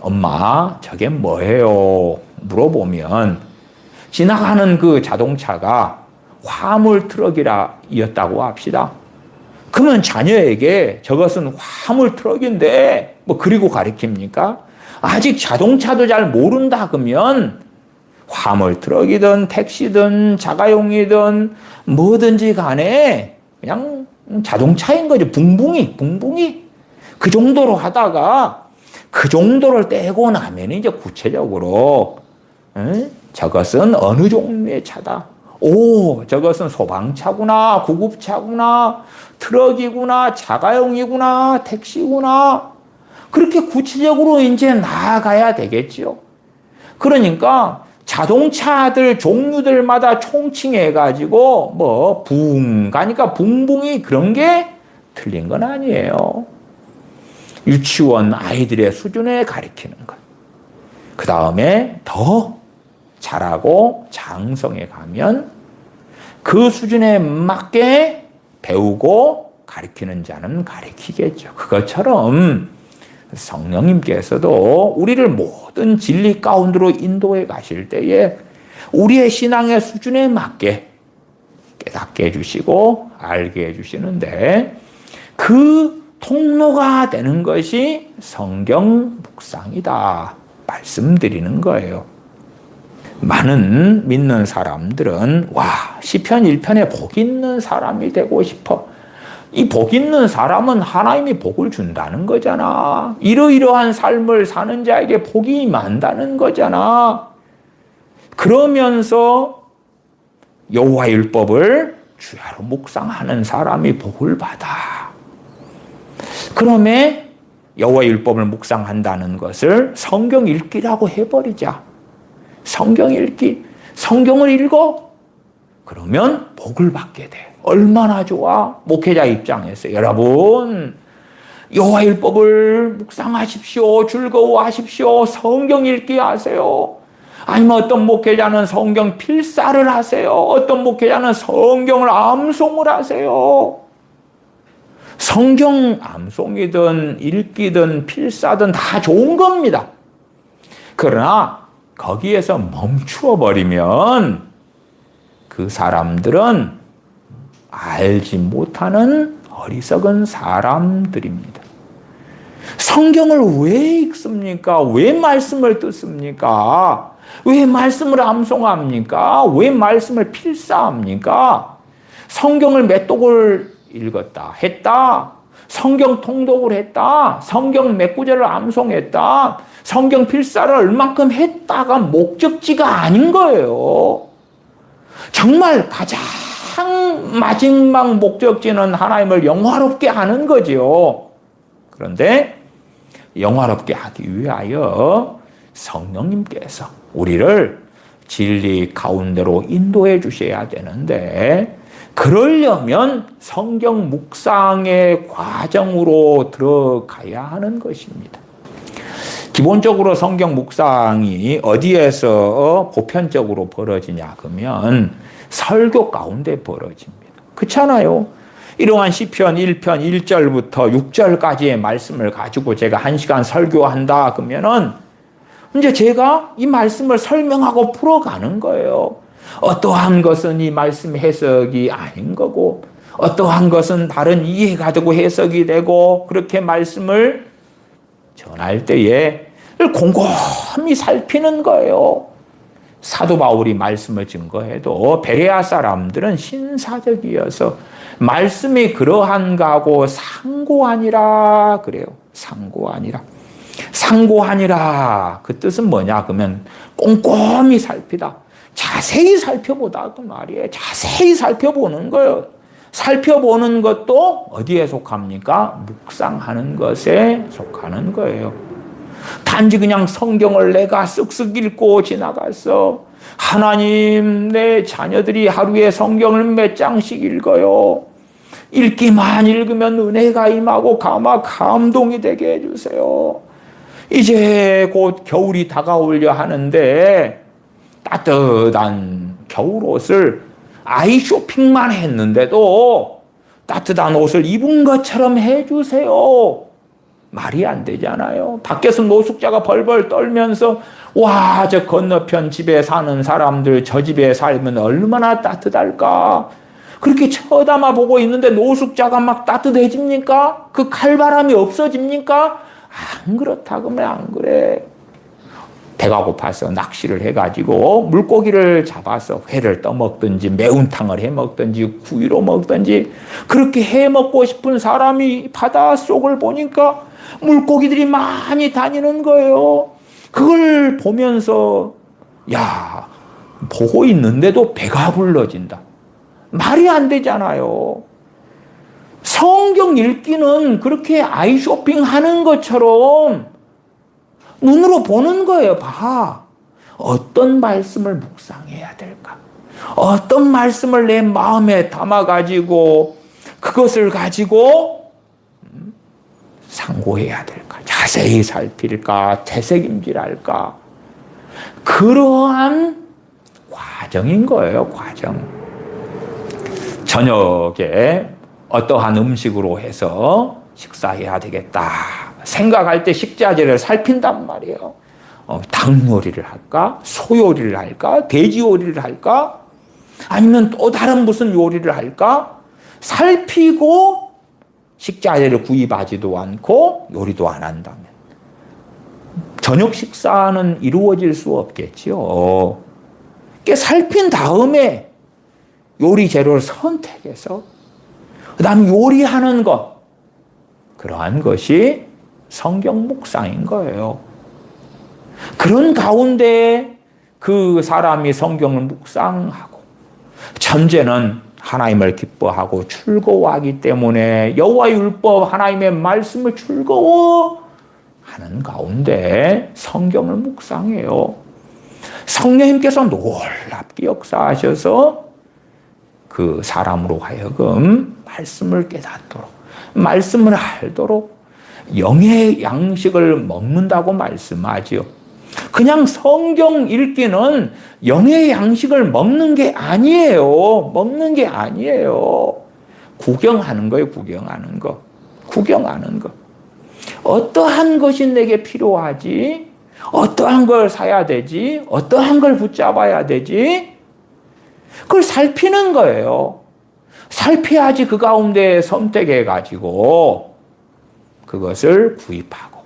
엄마 저게 뭐예요? 물어보면 지나가는 그 자동차가 화물 트럭이었다고 합시다. 그러면 자녀에게 저것은 화물 트럭인데 뭐 그리고 가르칩니까? 아직 자동차도 잘 모른다 그러면 화물 트럭이든 택시든 자가용이든 뭐든지 간에 그냥 자동차인 거죠. 붕붕이. 그 정도로 하다가 그 정도를 떼고 나면 이제 구체적으로 저것은 어느 종류의 차다, 오, 저것은 소방차구나, 구급차구나, 트럭이구나, 자가용이구나, 택시구나. 그렇게 구체적으로 이제 나아가야 되겠죠. 그러니까 자동차들 종류들마다 총칭해가지고 뭐 붕 가니까 붕붕이 그런 게 틀린 건 아니에요. 유치원 아이들의 수준에 가리키는 것. 그 다음에 더 잘하고 장성해 가면 그 수준에 맞게 배우고 가리키는 자는 가리키겠죠. 그것처럼 성령님께서도 우리를 모든 진리 가운데로 인도해 가실 때에 우리의 신앙의 수준에 맞게 깨닫게 해주시고 알게 해주시는데 그 통로가 되는 것이 성경 묵상이다 말씀드리는 거예요. 많은 믿는 사람들은 와, 시편 1편에 복 있는 사람이 되고 싶어. 이 복 있는 사람은 하나님이 복을 준다는 거잖아. 이러이러한 삶을 사는 자에게 복이 임한다는 거잖아. 그러면서 여호와 율법을 주야로 묵상하는 사람이 복을 받아. 그러면 여호와 율법을 묵상한다는 것을 성경 읽기라고 해버리자. 성경 읽기. 성경을 읽어. 그러면 복을 받게 돼. 얼마나 좋아. 목회자 입장에서 여러분 여호와 율법을 묵상하십시오. 즐거워하십시오. 성경 읽기 하세요. 아니면 어떤 목회자는 성경 필사를 하세요. 어떤 목회자는 성경을 암송을 하세요. 성경 암송이든 읽기든 필사든 다 좋은 겁니다. 그러나 거기에서 멈추어 버리면 그 사람들은 알지 못하는 어리석은 사람들입니다. 성경을 왜 읽습니까? 왜 말씀을 듣습니까? 왜 말씀을 암송합니까? 왜 말씀을 필사합니까? 성경을 몇 독을 읽었다 했다. 성경 통독을 했다. 성경 몇 구절을 암송했다. 성경 필사를 얼만큼 했다가 목적지가 아닌 거예요. 정말 가장 마지막 목적지는 하나님을 영화롭게 하는 거죠. 그런데 영화롭게 하기 위하여 성령님께서 우리를 진리 가운데로 인도해 주셔야 되는데 그러려면 성경 묵상의 과정으로 들어가야 하는 것입니다. 기본적으로 성경 묵상이 어디에서 보편적으로 벌어지냐 그러면 설교 가운데 벌어집니다. 그렇잖아요. 이러한 시편 1편 1절부터 6절까지의 말씀을 가지고 제가 1시간 설교한다 그러면은 이제 제가 이 말씀을 설명하고 풀어가는 거예요. 어떠한 것은 이 말씀 해석이 아닌 거고 어떠한 것은 다른 이해 가지고 해석이 되고 그렇게 말씀을 전할 때에 곰곰이 살피는 거예요. 사도 바울이 말씀을 증거해도 베레아 사람들은 신사적이어서 말씀이 그러한가고 상고하니라 그래요. 상고하니라. 상고하니라 그 뜻은 뭐냐 그러면 꼼꼼히 살피다. 자세히 살펴보다 그 말이에요. 자세히 살펴보는 거예요. 살펴보는 것도 어디에 속합니까? 묵상하는 것에 속하는 거예요. 단지 그냥 성경을 내가 쓱쓱 읽고 지나갔어. 하나님, 내 자녀들이 하루에 성경을 몇 장씩 읽어요. 읽기만 읽으면 은혜가 임하고 감동이 되게 해주세요. 이제 곧 겨울이 다가오려 하는데 따뜻한 겨울옷을 아이 쇼핑만 했는데도 따뜻한 옷을 입은 것처럼 해주세요. 말이 안 되잖아요. 밖에서 노숙자가 벌벌 떨면서 와, 저 건너편 집에 사는 사람들 저 집에 살면 얼마나 따뜻할까. 그렇게 쳐다만 보고 있는데 노숙자가 막 따뜻해집니까? 그 칼바람이 없어집니까? 안 그렇다 그러면 안 그래. 배가 고파서 낚시를 해가지고 물고기를 잡아서 회를 떠먹든지 매운탕을 해먹든지 구이로 먹든지 그렇게 해먹고 싶은 사람이 바닷속을 보니까 물고기들이 많이 다니는 거예요. 그걸 보면서 야, 보고 있는데도 배가 불러진다. 말이 안 되잖아요. 성경 읽기는 그렇게 아이 쇼핑하는 것처럼 눈으로 보는 거예요. 봐. 어떤 말씀을 묵상해야 될까? 어떤 말씀을 내 마음에 담아가지고 그것을 가지고 상고해야 될까? 자세히 살필까? 되새김질할까? 그러한 과정인 거예요. 과정. 저녁에 어떠한 음식으로 해서 식사해야 되겠다 생각할 때 식자재를 살핀단 말이에요. 닭 요리를 할까? 소 요리를 할까? 돼지 요리를 할까? 아니면 또 다른 무슨 요리를 할까? 살피고 식자재를 구입하지도 않고 요리도 안 한다면 저녁 식사는 이루어질 수 없겠지요. 살핀 다음에 요리 재료를 선택해서 그 다음 요리하는 것, 그러한 것이 성경 묵상인 거예요. 그런 가운데 그 사람이 성경을 묵상하고 천재는 하나님을 기뻐하고 즐거워하기 때문에 여호와의 율법 하나님의 말씀을 즐거워하는 가운데 성경을 묵상해요. 성령님께서 놀랍게 역사하셔서 그 사람으로 하여금 말씀을 깨닫도록, 말씀을 알도록 영의 양식을 먹는다고 말씀하지요. 그냥 성경 읽기는 영의 양식을 먹는 게 아니에요. 먹는 게 아니에요. 구경하는 거예요. 구경하는 거. 구경하는 거. 어떠한 것이 내게 필요하지? 어떠한 걸 사야 되지? 어떠한 걸 붙잡아야 되지? 그걸 살피는 거예요. 살펴야지 그 가운데 선택해가지고 그것을 구입하고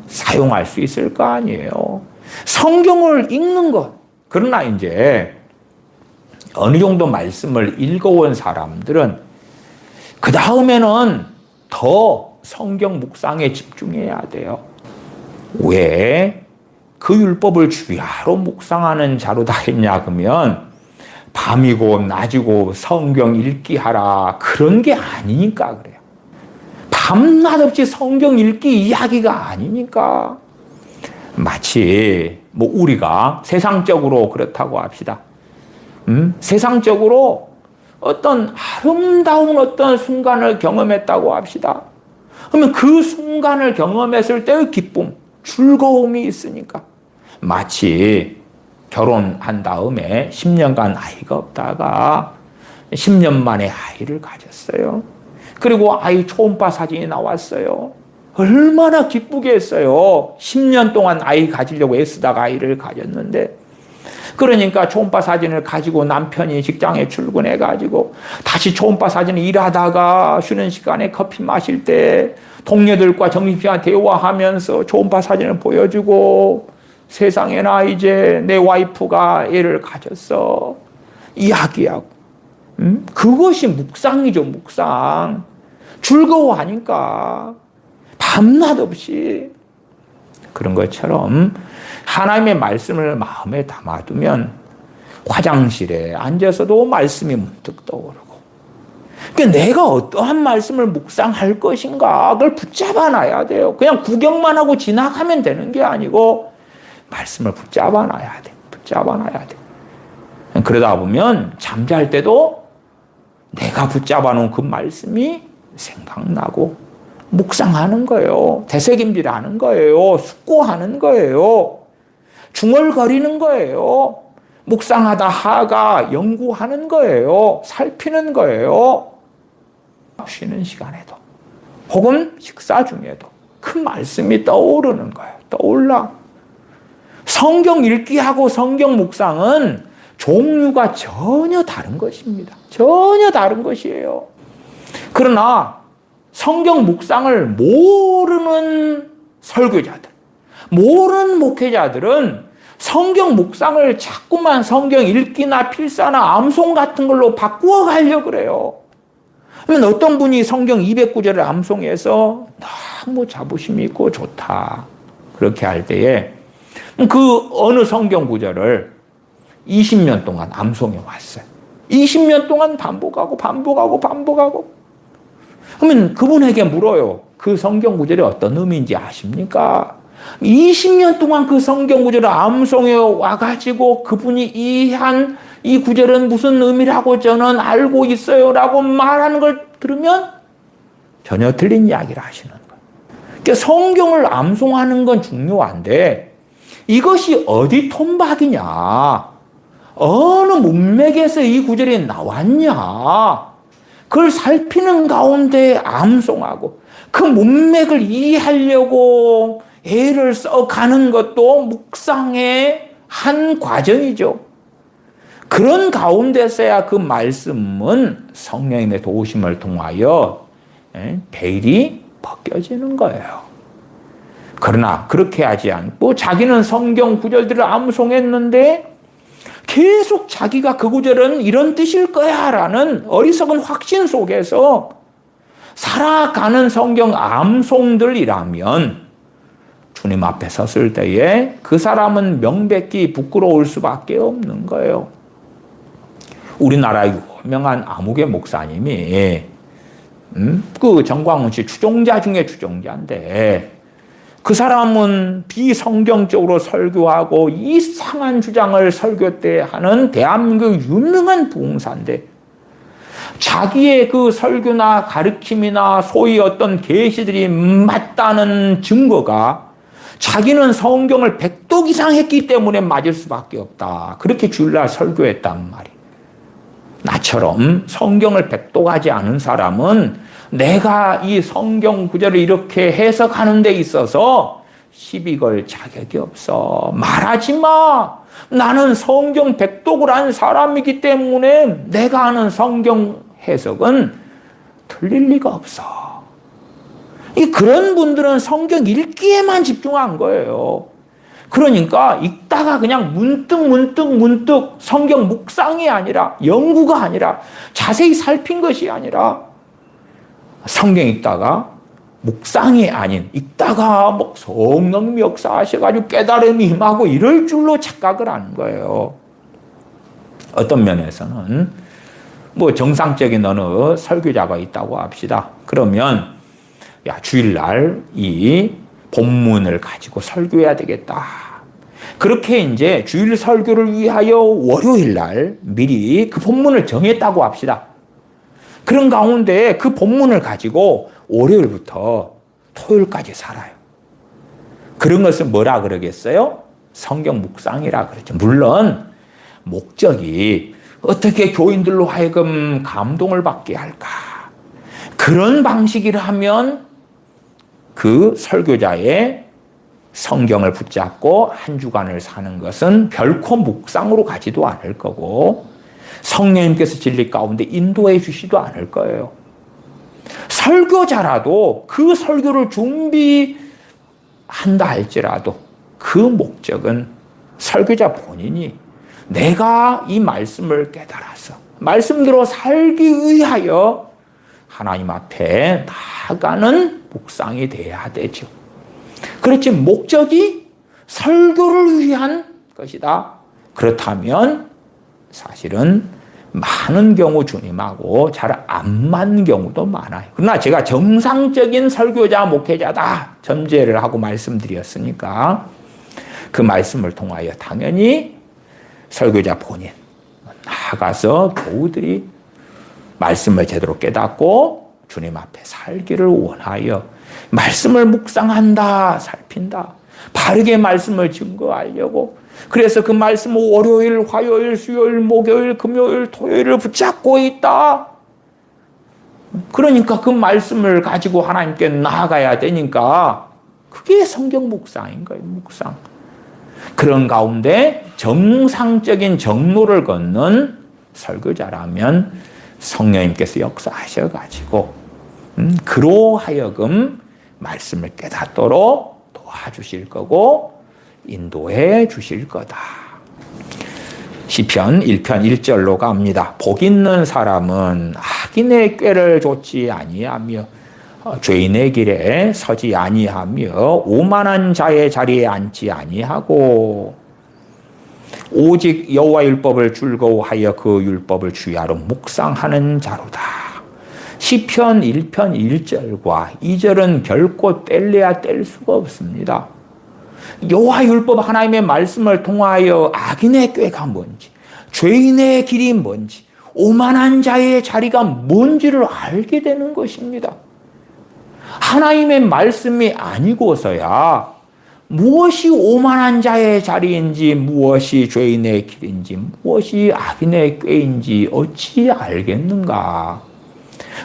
사용할 수 있을 거 아니에요. 성경을 읽는 것. 그러나 이제 어느 정도 말씀을 읽어온 사람들은 그 다음에는 더 성경 묵상에 집중해야 돼요. 왜 그 율법을 주야로 묵상하는 자로다 했냐 그러면 밤이고 낮이고 성경 읽기 하라 그런 게 아니니까 그래요. 밤낮 없이 성경 읽기 이야기가 아니니까. 마치 뭐 우리가 세상적으로 그렇다고 합시다. 세상적으로 어떤 아름다운 어떤 순간을 경험했다고 합시다. 그러면 그 순간을 경험했을 때의 기쁨, 즐거움이 있으니까. 마치 결혼한 다음에 10년간 아이가 없다가 10년 만에 아이를 가졌어요. 그리고 아이 초음파 사진이 나왔어요. 얼마나 기쁘게 했어요. 10년 동안 아이 가지려고 애쓰다가 아이를 가졌는데, 그러니까 초음파 사진을 가지고 남편이 직장에 출근해가지고 다시 초음파 사진을 일하다가 쉬는 시간에 커피 마실 때 동료들과 점심시간 대화하면서 초음파 사진을 보여주고, 세상에나 이제 내 와이프가 애를 가졌어 이야기하고. 그것이 묵상이죠. 묵상. 즐거워하니까 밤낮 없이. 그런 것처럼 하나님의 말씀을 마음에 담아두면 화장실에 앉아서도 말씀이 문득 떠오르고, 그러니까 내가 어떠한 말씀을 묵상할 것인가 그걸 붙잡아 놔야 돼요. 그냥 구경만 하고 지나가면 되는 게 아니고 말씀을 붙잡아 놔야 돼. 붙잡아 놔야 돼. 그러다 보면 잠잘 때도 내가 붙잡아 놓은 그 말씀이 생각나고 묵상하는 거예요. 되새김질하는 거예요. 숙고하는 거예요. 중얼거리는 거예요. 묵상하다 하가 연구하는 거예요. 살피는 거예요. 쉬는 시간에도 혹은 식사 중에도 그 말씀이 떠오르는 거예요. 떠올라. 성경 읽기하고 성경 묵상은 종류가 전혀 다른 것입니다. 전혀 다른 것이에요. 그러나 성경 묵상을 모르는 설교자들, 모르는 목회자들은 성경 묵상을 자꾸만 성경 읽기나 필사나 암송 같은 걸로 바꾸어 가려고 그래요. 그러면 어떤 분이 성경 209절을 암송해서 너무 자부심이 있고 좋다, 그렇게 할 때에 그 어느 성경 구절을 20년 동안 암송해 왔어요. 20년 동안 반복하고. 그러면 그분에게 물어요. 그 성경 구절이 어떤 의미인지 아십니까? 20년 동안 그 성경 구절을 암송해 와가지고 그분이 이해한 이 구절은 무슨 의미라고 저는 알고 있어요 라고 말하는 걸 들으면 전혀 틀린 이야기를 하시는 거예요. 그러니까 성경을 암송하는 건 중요한데 이것이 어디 톤박이냐, 어느 문맥에서 이 구절이 나왔냐, 그걸 살피는 가운데 암송하고 그 문맥을 이해하려고 애를 써가는 것도 묵상의 한 과정이죠. 그런 가운데서야 그 말씀은 성령님의 도우심을 통하여 베일이 벗겨지는 거예요. 그러나 그렇게 하지 않고 자기는 성경 구절들을 암송했는데 계속 자기가 그 구절은 이런 뜻일 거야 라는 어리석은 확신 속에서 살아가는 성경 암송들이라면 주님 앞에 섰을 때에 그 사람은 명백히 부끄러울 수밖에 없는 거예요. 우리나라 유명한 아무개 목사님이 그 정광훈 씨 추종자 중에 추종자인데 그 사람은 비성경적으로 설교하고 이상한 주장을 설교 때 하는 대한민국 유명한 부흥사인데 자기의 그 설교나 가르침이나 소위 어떤 계시들이 맞다는 증거가 자기는 성경을 100독 이상 했기 때문에 맞을 수밖에 없다. 그렇게 주일날 설교했단 말이에요. 나처럼 성경을 100독하지 않은 사람은 내가 이 성경 구절을 이렇게 해석하는 데 있어서 시비 걸 자격이 없어. 말하지 마. 나는 성경 100독을 한 사람이기 때문에 내가 하는 성경 해석은 틀릴 리가 없어. 그런 분들은 성경 읽기에만 집중한 거예요. 그러니까 읽다가 그냥 문득 성경 묵상이 아니라 연구가 아니라 자세히 살핀 것이 아니라 성경 읽다가 묵상이 아닌 읽다가 뭐 성령님이 역사하셔가지고 깨달음이 임하고 이럴 줄로 착각을 하는 거예요. 어떤 면에서는 뭐 정상적인 어느 설교자가 있다고 합시다. 그러면 야, 주일날 이 본문을 가지고 설교해야 되겠다. 그렇게 이제 주일 설교를 위하여 월요일날 미리 그 본문을 정했다고 합시다. 그런 가운데 그 본문을 가지고 월요일부터 토요일까지 살아요. 그런 것을 뭐라 그러겠어요? 성경 묵상이라 그러죠. 물론 목적이 어떻게 교인들로 하여금 감동을 받게 할까? 그런 방식이라면 그 설교자의 성경을 붙잡고 한 주간을 사는 것은 결코 묵상으로 가지도 않을 거고 성령님께서 진리 가운데 인도해 주시도 않을 거예요. 설교자라도 그 설교를 준비한다 할지라도 그 목적은 설교자 본인이 내가 이 말씀을 깨달아서 말씀대로 살기 위하여 하나님 앞에 나아가는 묵상이 돼야 되죠. 그렇지 목적이 설교를 위한 것이다. 그렇다면 사실은 많은 경우 주님하고 잘 안 맞는 경우도 많아요. 그러나 제가 정상적인 설교자, 목회자다 전제를 하고 말씀드렸으니까 그 말씀을 통하여 당연히 설교자 본인 나가서 교우들이 말씀을 제대로 깨닫고 주님 앞에 살기를 원하여 말씀을 묵상한다, 살핀다. 바르게 말씀을 증거하려고. 그래서 그 말씀을 월요일, 화요일, 수요일, 목요일, 금요일, 토요일을 붙잡고 있다. 그러니까 그 말씀을 가지고 하나님께 나아가야 되니까 그게 성경 묵상인 거예요, 묵상. 그런 가운데 정상적인 정로를 걷는 설교자라면 성령님께서 역사하셔가지고 그로 하여금 말씀을 깨닫도록 도와주실 거고 인도해 주실 거다. 시편 1편 1절로 갑니다. 복 있는 사람은 악인의 꾀를 좇지 아니하며 죄인의 길에 서지 아니하며 오만한 자의 자리에 앉지 아니하고 오직 여호와 율법을 즐거워하여 그 율법을 주야로 묵상하는 자로다. 시편 1편 1절과 2절은 결코 뗄래야 뗄 수가 없습니다. 여호와 율법 하나님의 말씀을 통하여 악인의 꾀가 뭔지, 죄인의 길이 뭔지, 오만한 자의 자리가 뭔지를 알게 되는 것입니다. 하나님의 말씀이 아니고서야 무엇이 오만한 자의 자리인지, 무엇이 죄인의 길인지, 무엇이 악인의 꾀인지 어찌 알겠는가?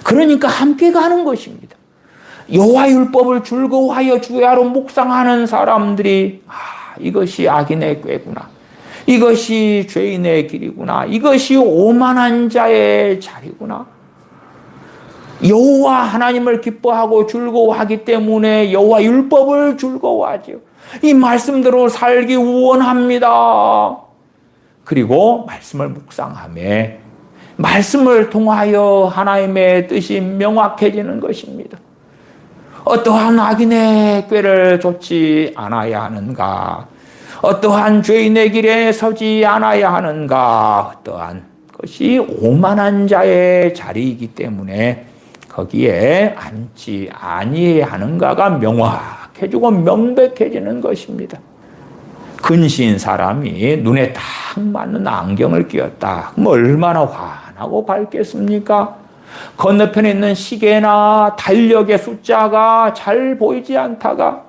그러니까 함께 가는 것입니다. 여호와 율법을 즐거워하여 주야로 묵상하는 사람들이 이것이 악인의 꾀구나, 이것이 죄인의 길이구나, 이것이 오만한 자의 자리구나. 여호와 하나님을 기뻐하고 즐거워하기 때문에 여호와 율법을 즐거워하지요. 이 말씀대로 살기 원합니다. 그리고 말씀을 묵상하며 말씀을 통하여 하나님의 뜻이 명확해지는 것입니다. 어떠한 악인의 꾀를 좇지 않아야 하는가? 어떠한 죄인의 길에 서지 않아야 하는가? 어떠한 것이 오만한 자의 자리이기 때문에 거기에 앉지 아니해야 하는가가 명확해지고 명백해지는 것입니다. 근시인 사람이 눈에 딱 맞는 안경을 끼웠다. 그럼 얼마나 환하고 밝겠습니까? 건너편에 있는 시계나 달력의 숫자가 잘 보이지 않다가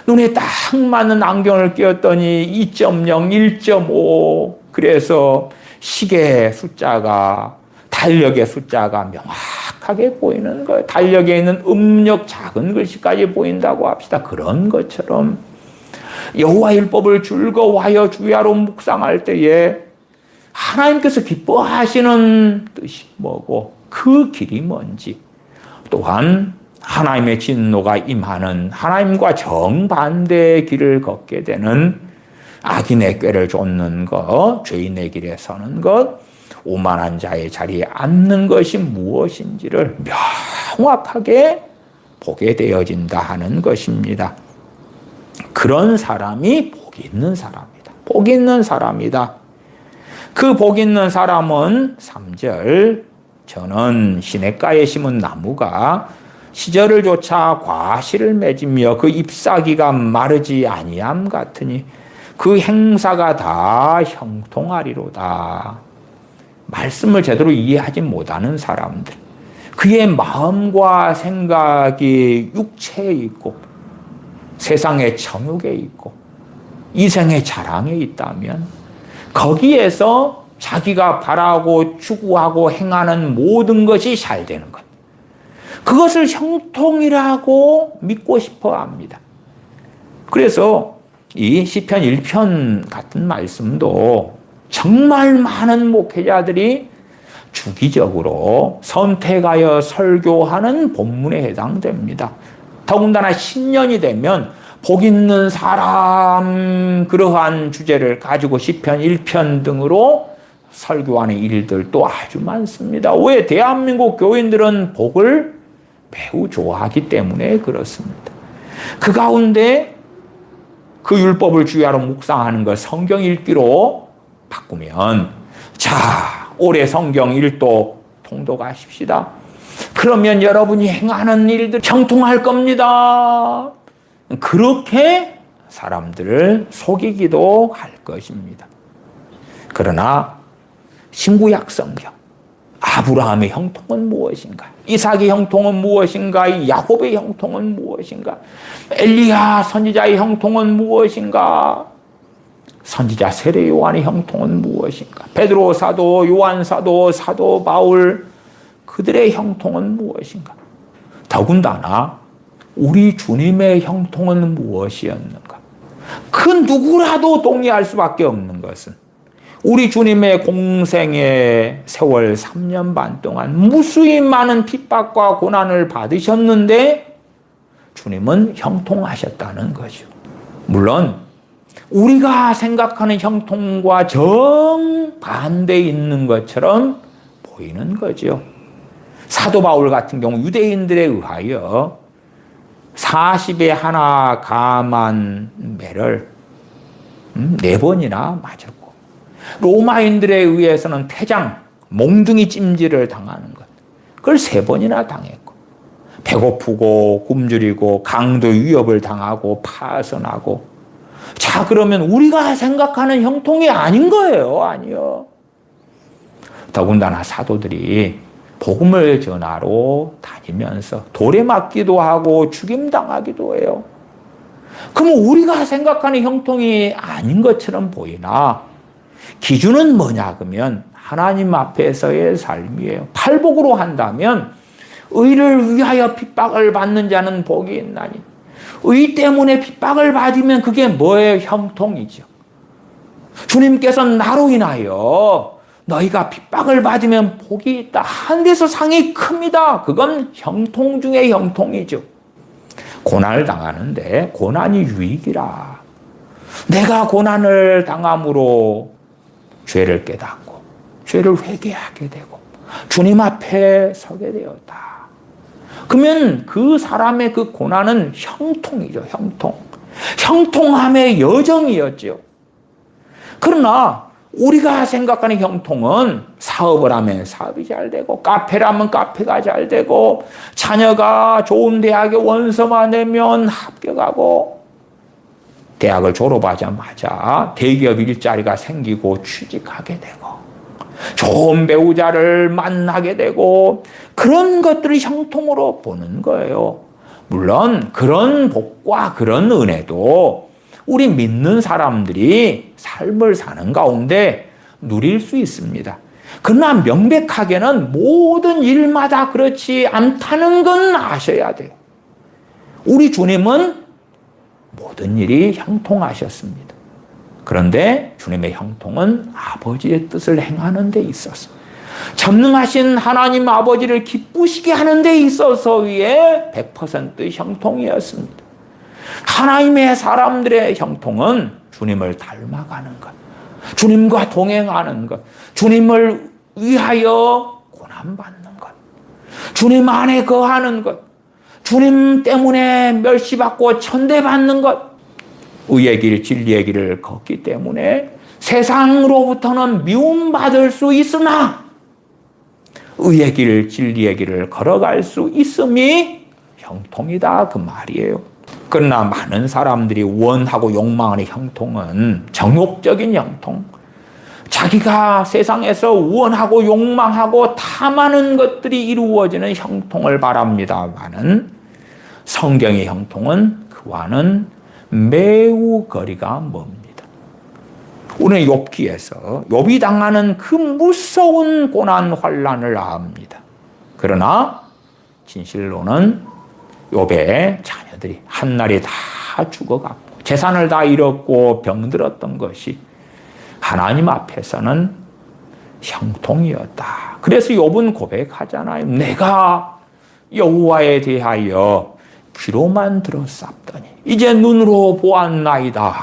눈에 딱 맞는 안경을 끼웠더니 2.0, 1.5 그래서 시계 숫자가 달력의 숫자가 명확하게 보이는 거예요. 달력에 있는 음력 작은 글씨까지 보인다고 합시다. 그런 것처럼 여호와 율법을 즐거워하여 주야로 묵상할 때에 하나님께서 기뻐하시는 뜻이 뭐고 그 길이 뭔지, 또한 하나님의 진노가 임하는 하나님과 정반대의 길을 걷게 되는 악인의 꾀를 좇는 것, 죄인의 길에 서는 것, 오만한 자의 자리에 앉는 것이 무엇인지를 명확하게 보게 되어진다 하는 것입니다. 그런 사람이 복 있는 사람이다. 복 있는 사람이다. 그 복 있는 사람은 3절, 저는 시냇가에 심은 나무가 시절을 쫓아 과실을 맺으며 그 잎사귀가 마르지 아니함 같으니 그 행사가 다 형통하리로다. 말씀을 제대로 이해하지 못하는 사람들, 그의 마음과 생각이 육체에 있고 세상의 정욕에 있고 이생의 자랑에 있다면 거기에서 자기가 바라고 추구하고 행하는 모든 것이 잘 되는 것, 그것을 형통이라고 믿고 싶어 합니다. 그래서 이 시편 1편 같은 말씀도 정말 많은 목회자들이 주기적으로 선택하여 설교하는 본문에 해당됩니다. 더군다나 신년이 되면 복 있는 사람 그러한 주제를 가지고 시편 1편 등으로 설교하는 일들도 아주 많습니다. 왜? 대한민국 교인들은 복을 매우 좋아하기 때문에 그렇습니다. 그 가운데 그 율법을 주야로 묵상하는 걸 성경 읽기로 바꾸면, 자, 올해 성경 1도 통독하십시다. 그러면 여러분이 행하는 일들 형통할 겁니다. 그렇게 사람들을 속이기도 할 것입니다. 그러나 신구약 성경, 아브라함의 형통은 무엇인가? 이삭의 형통은 무엇인가? 야곱의 형통은 무엇인가? 엘리야 선지자의 형통은 무엇인가? 선지자 세례 요한의 형통은 무엇인가? 베드로 사도, 요한 사도, 사도 바울 그들의 형통은 무엇인가? 더군다나 우리 주님의 형통은 무엇이었는가? 그 누구라도 동의할 수밖에 없는 것은 우리 주님의 공생의 세월 3년 반 동안 무수히 많은 핍박과 고난을 받으셨는데 주님은 형통하셨다는 거죠. 물론 우리가 생각하는 형통과 정반대에 있는 것처럼 보이는 거죠. 사도 바울 같은 경우 유대인들에 의하여 40에 하나 감한 매를 4번이나 맞았고 로마인들에 의해서는 폐장, 몽둥이 찜질을 당하는 것. 그걸 3번이나 당했고, 배고프고 굶주리고 강도 위협을 당하고 파선하고. 자, 그러면 우리가 생각하는 형통이 아닌 거예요. 아니요. 더군다나 사도들이 복음을 전하러 다니면서 돌에 맞기도 하고 죽임당하기도 해요. 그러면 우리가 생각하는 형통이 아닌 것처럼 보이나 기준은 뭐냐 그러면 하나님 앞에서의 삶이에요. 팔복으로 한다면 의를 위하여 핍박을 받는 자는 복이 있나니, 의 때문에 핍박을 받으면 그게 뭐예요? 형통이죠. 주님께서 나로 인하여 너희가 핍박을 받으면 복이 있다. 한 데서 상이 큽니다. 그건 형통 중에 형통이죠. 고난을 당하는데 고난이 유익이라. 내가 고난을 당함으로 죄를 깨닫고 죄를 회개하게 되고 주님 앞에 서게 되었다. 그러면 그 사람의 그 고난은 형통이죠. 형통. 형통함의 여정이었죠. 그러나 우리가 생각하는 형통은 사업을 하면 사업이 잘 되고, 카페를 하면 카페가 잘 되고, 자녀가 좋은 대학에 원서만 내면 합격하고, 대학을 졸업하자마자 대기업 일자리가 생기고 취직하게 되고, 좋은 배우자를 만나게 되고, 그런 것들이 형통으로 보는 거예요. 물론 그런 복과 그런 은혜도 우리 믿는 사람들이 삶을 사는 가운데 누릴 수 있습니다. 그러나 명백하게는 모든 일마다 그렇지 않다는 건 아셔야 돼요. 우리 주님은 모든 일이 형통하셨습니다. 그런데 주님의 형통은 아버지의 뜻을 행하는 데 있어서, 전능하신 하나님 아버지를 기쁘시게 하는 데 있어서의 100% 형통이었습니다. 하나님의 사람들의 형통은 주님을 닮아가는 것, 주님과 동행하는 것, 주님을 위하여 고난받는 것, 주님 안에 거하는 것, 주님 때문에 멸시받고 천대받는 것, 의의 길, 진리의 길을 걷기 때문에 세상으로부터는 미움받을 수 있으나 의의 길, 진리의 길을 걸어갈 수 있음이 형통이다, 그 말이에요. 그러나 많은 사람들이 원하고 욕망하는 형통은 정욕적인 형통, 자기가 세상에서 원하고 욕망하고 탐하는 것들이 이루어지는 형통을 바랍니다마는 성경의 형통은 그와는 매우 거리가 멉니다. 오늘 욥기에서 욥이 당하는 그 무서운 고난 환난을 압니다. 그러나 진실로는 욥의 자녀들이 한날에 다 죽어갔고 재산을 다 잃었고 병들었던 것이 하나님 앞에서는 형통이었다. 그래서 욥은 고백하잖아요. 내가 여호와에 대하여 귀로만 들었사더니 이제 눈으로 보았나이다.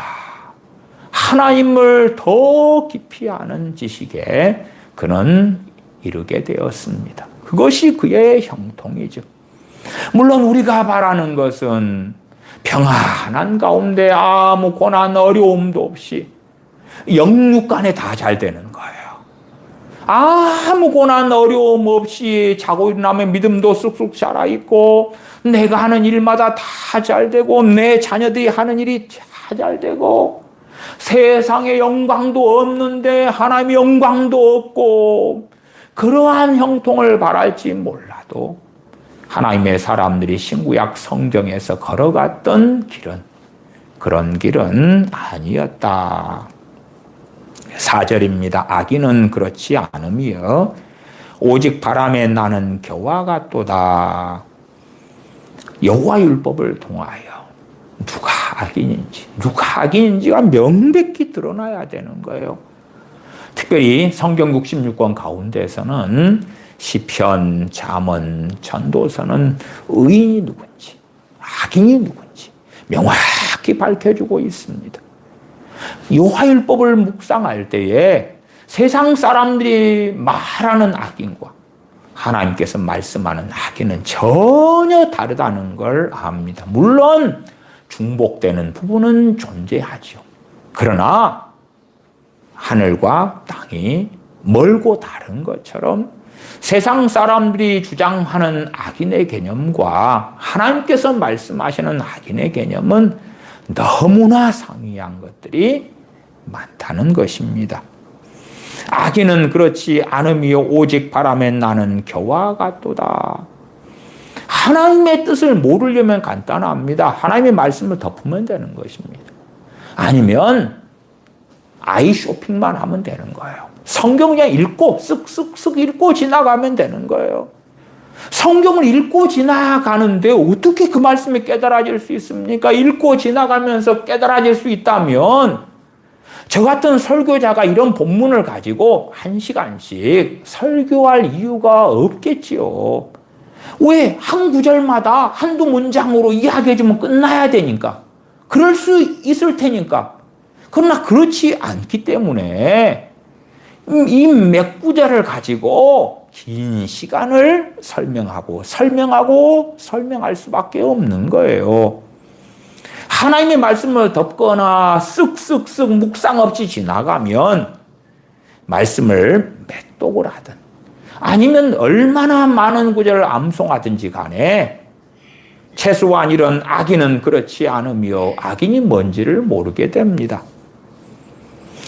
하나님을 더 깊이 아는 지식에 그는 이르게 되었습니다. 그것이 그의 형통이죠. 물론 우리가 바라는 것은 평안한 가운데 아무 고난 어려움도 없이 영육간에 다 잘 되는 거예요. 아무 고난 어려움 없이 자고 일어나면 믿음도 쑥쑥 자라있고 내가 하는 일마다 다 잘 되고 내 자녀들이 하는 일이 다 잘 되고 세상에 영광도 없는데 하나님의 영광도 없고 그러한 형통을 바랄지 몰라도 하나님의 사람들이 신구약 성경에서 걸어갔던 길은 그런 길은 아니었다. 4절입니다. 악인은 그렇지 않음이여 오직 바람에 나는 겨와 같도다. 여호와 율법을 통하여 누가 악인인지 누가 악인인지가 명백히 드러나야 되는 거예요. 특별히 성경 66권 가운데서는 시편, 잠언, 전도서는 의인이 누군지 악인이 누군지 명확히 밝혀주고 있습니다. 여호와율법을 묵상할 때에 세상 사람들이 말하는 악인과 하나님께서 말씀하는 악인은 전혀 다르다는 걸 압니다. 물론 중복되는 부분은 존재하죠. 그러나 하늘과 땅이 멀고 다른 것처럼 세상 사람들이 주장하는 악인의 개념과 하나님께서 말씀하시는 악인의 개념은 너무나 상이한 것들이 많다는 것입니다. 악인은 그렇지 않음이요 오직 바람에 나는 겨와 같도다. 하나님의 뜻을 모르려면 간단합니다. 하나님의 말씀을 덮으면 되는 것입니다. 아니면 아이 쇼핑만 하면 되는 거예요. 성경 그냥 읽고 쓱쓱쓱 읽고 지나가면 되는 거예요. 성경을 읽고 지나가는데 어떻게 그 말씀이 깨달아질 수 있습니까? 읽고 지나가면서 깨달아질 수 있다면 저 같은 설교자가 이런 본문을 가지고 1시간씩 설교할 이유가 없겠지요. 왜? 한 구절마다 한두 문장으로 이야기해주면 끝나야 되니까. 그럴 수 있을 테니까. 그러나 그렇지 않기 때문에 이 몇 구절을 가지고 긴 시간을 설명할 수밖에 없는 거예요. 하나님의 말씀을 덮거나 쓱쓱쓱 묵상 없이 지나가면 말씀을 맷독을 하든 아니면 얼마나 많은 구절을 암송하든지 간에 최소한 이런 악인은 그렇지 않으며 악인이 뭔지를 모르게 됩니다.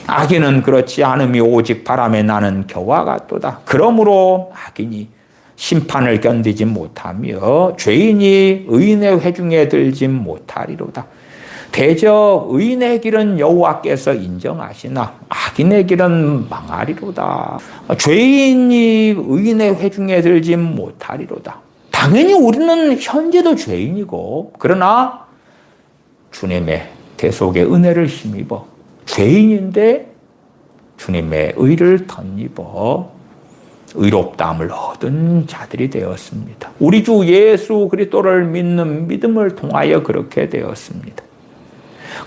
악인은 그렇지 않으며 오직 바람에 나는 겨와 같도다. 그러므로 악인이 심판을 견디지 못하며 죄인이 의인의 회중에 들지 못하리로다. 대적 의인의 길은 여호와께서 인정하시나 악인의 길은 망하리로다. 죄인이 의인의 회중에 들지 못하리로다. 당연히 우리는 현재도 죄인이고 그러나 주님의 대속의 은혜를 힘입어 죄인인데 주님의 의를 덧입어 의롭다함을 얻은 자들이 되었습니다. 우리 주 예수 그리스도를 믿는 믿음을 통하여 그렇게 되었습니다.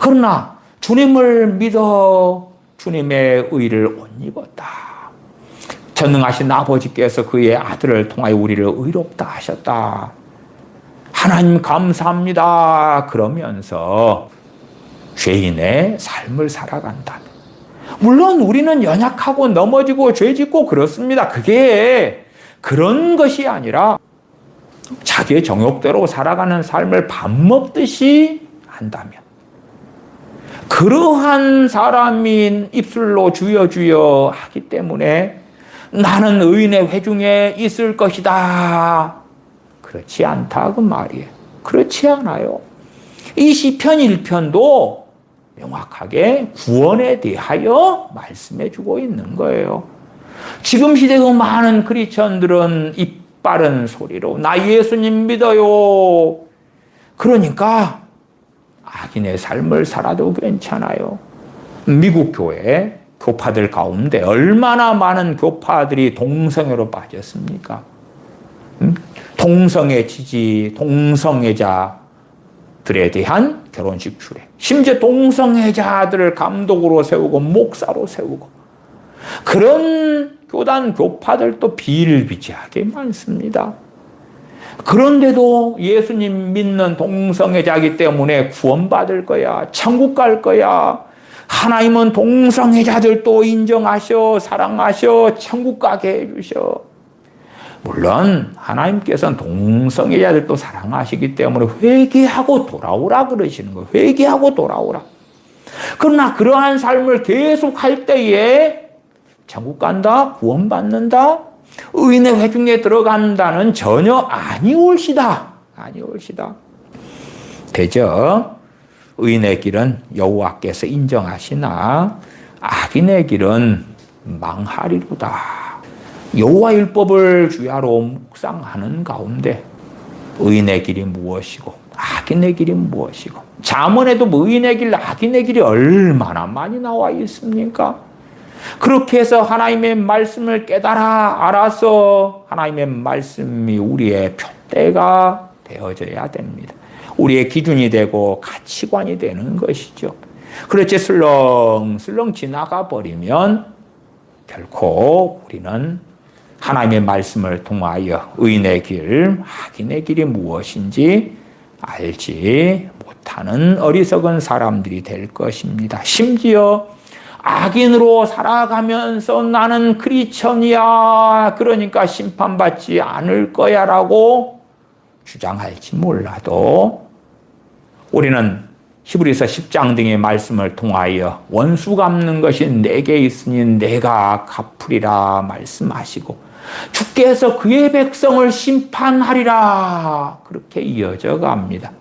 그러나 주님을 믿어 주님의 의를 옷 입었다. 전능하신 아버지께서 그의 아들을 통하여 우리를 의롭다 하셨다. 하나님 감사합니다. 그러면서 죄인의 삶을 살아간다. 물론 우리는 연약하고 넘어지고 죄짓고 그렇습니다. 그게 그런 것이 아니라 자기의 정욕대로 살아가는 삶을 밥 먹듯이 한다면 그러한 사람인 입술로 주여 주여 하기 때문에 나는 의인의 회중에 있을 것이다. 그렇지 않다 그 말이에요. 그렇지 않아요. 이 시편 1편도 명확하게 구원에 대하여 말씀해 주고 있는 거예요. 지금 시대의 많은 크리스천들은 입 바른 소리로 나 예수님 믿어요. 그러니까 악인의 삶을 살아도 괜찮아요. 미국 교회 교파들 가운데 얼마나 많은 교파들이 동성애로 빠졌습니까? 동성애 지지, 동성애자들에 대한 결혼식 추례. 심지어 동성애자들을 감독으로 세우고 목사로 세우고 그런 교단 교파들도 비일비재하게 많습니다. 그런데도 예수님 믿는 동성애자이기 때문에 구원받을 거야. 천국 갈 거야. 하나님은 동성애자들도 인정하셔, 사랑하셔, 천국 가게 해주셔. 물론 하나님께서는 동성애자들도 사랑하시기 때문에 회개하고 돌아오라 그러시는 거예요. 회개하고 돌아오라. 그러나 그러한 삶을 계속 할 때에 천국 간다, 구원받는다, 의인의 회중에 들어간다는 전혀 아니올시다. 아니올시다. 대저 의인의 길은 여호와께서 인정하시나 악인의 길은 망하리로다. 여호와 율법을 주야로 묵상하는 가운데 의인의 길이 무엇이고 악인의 길이 무엇이고 잠언에도 뭐 의인의 길, 악인의 길이 얼마나 많이 나와 있습니까? 그렇게 해서 하나님의 말씀을 깨달아 알아서 하나님의 말씀이 우리의 표대가 되어져야 됩니다. 우리의 기준이 되고 가치관이 되는 것이죠. 그렇지 슬렁슬렁 지나가 버리면 결코 우리는 하나님의 말씀을 통하여 의인의 길, 악인의 길이 무엇인지 알지 못하는 어리석은 사람들이 될 것입니다. 심지어 악인으로 살아가면서 나는 크리스천이야, 그러니까 심판받지 않을 거야 라고 주장할지 몰라도 우리는 히브리서 10장 등의 말씀을 통하여 원수 갚는 것이 내게 있으니 내가 갚으리라 말씀하시고 주께서 그의 백성을 심판하리라 그렇게 이어져 갑니다.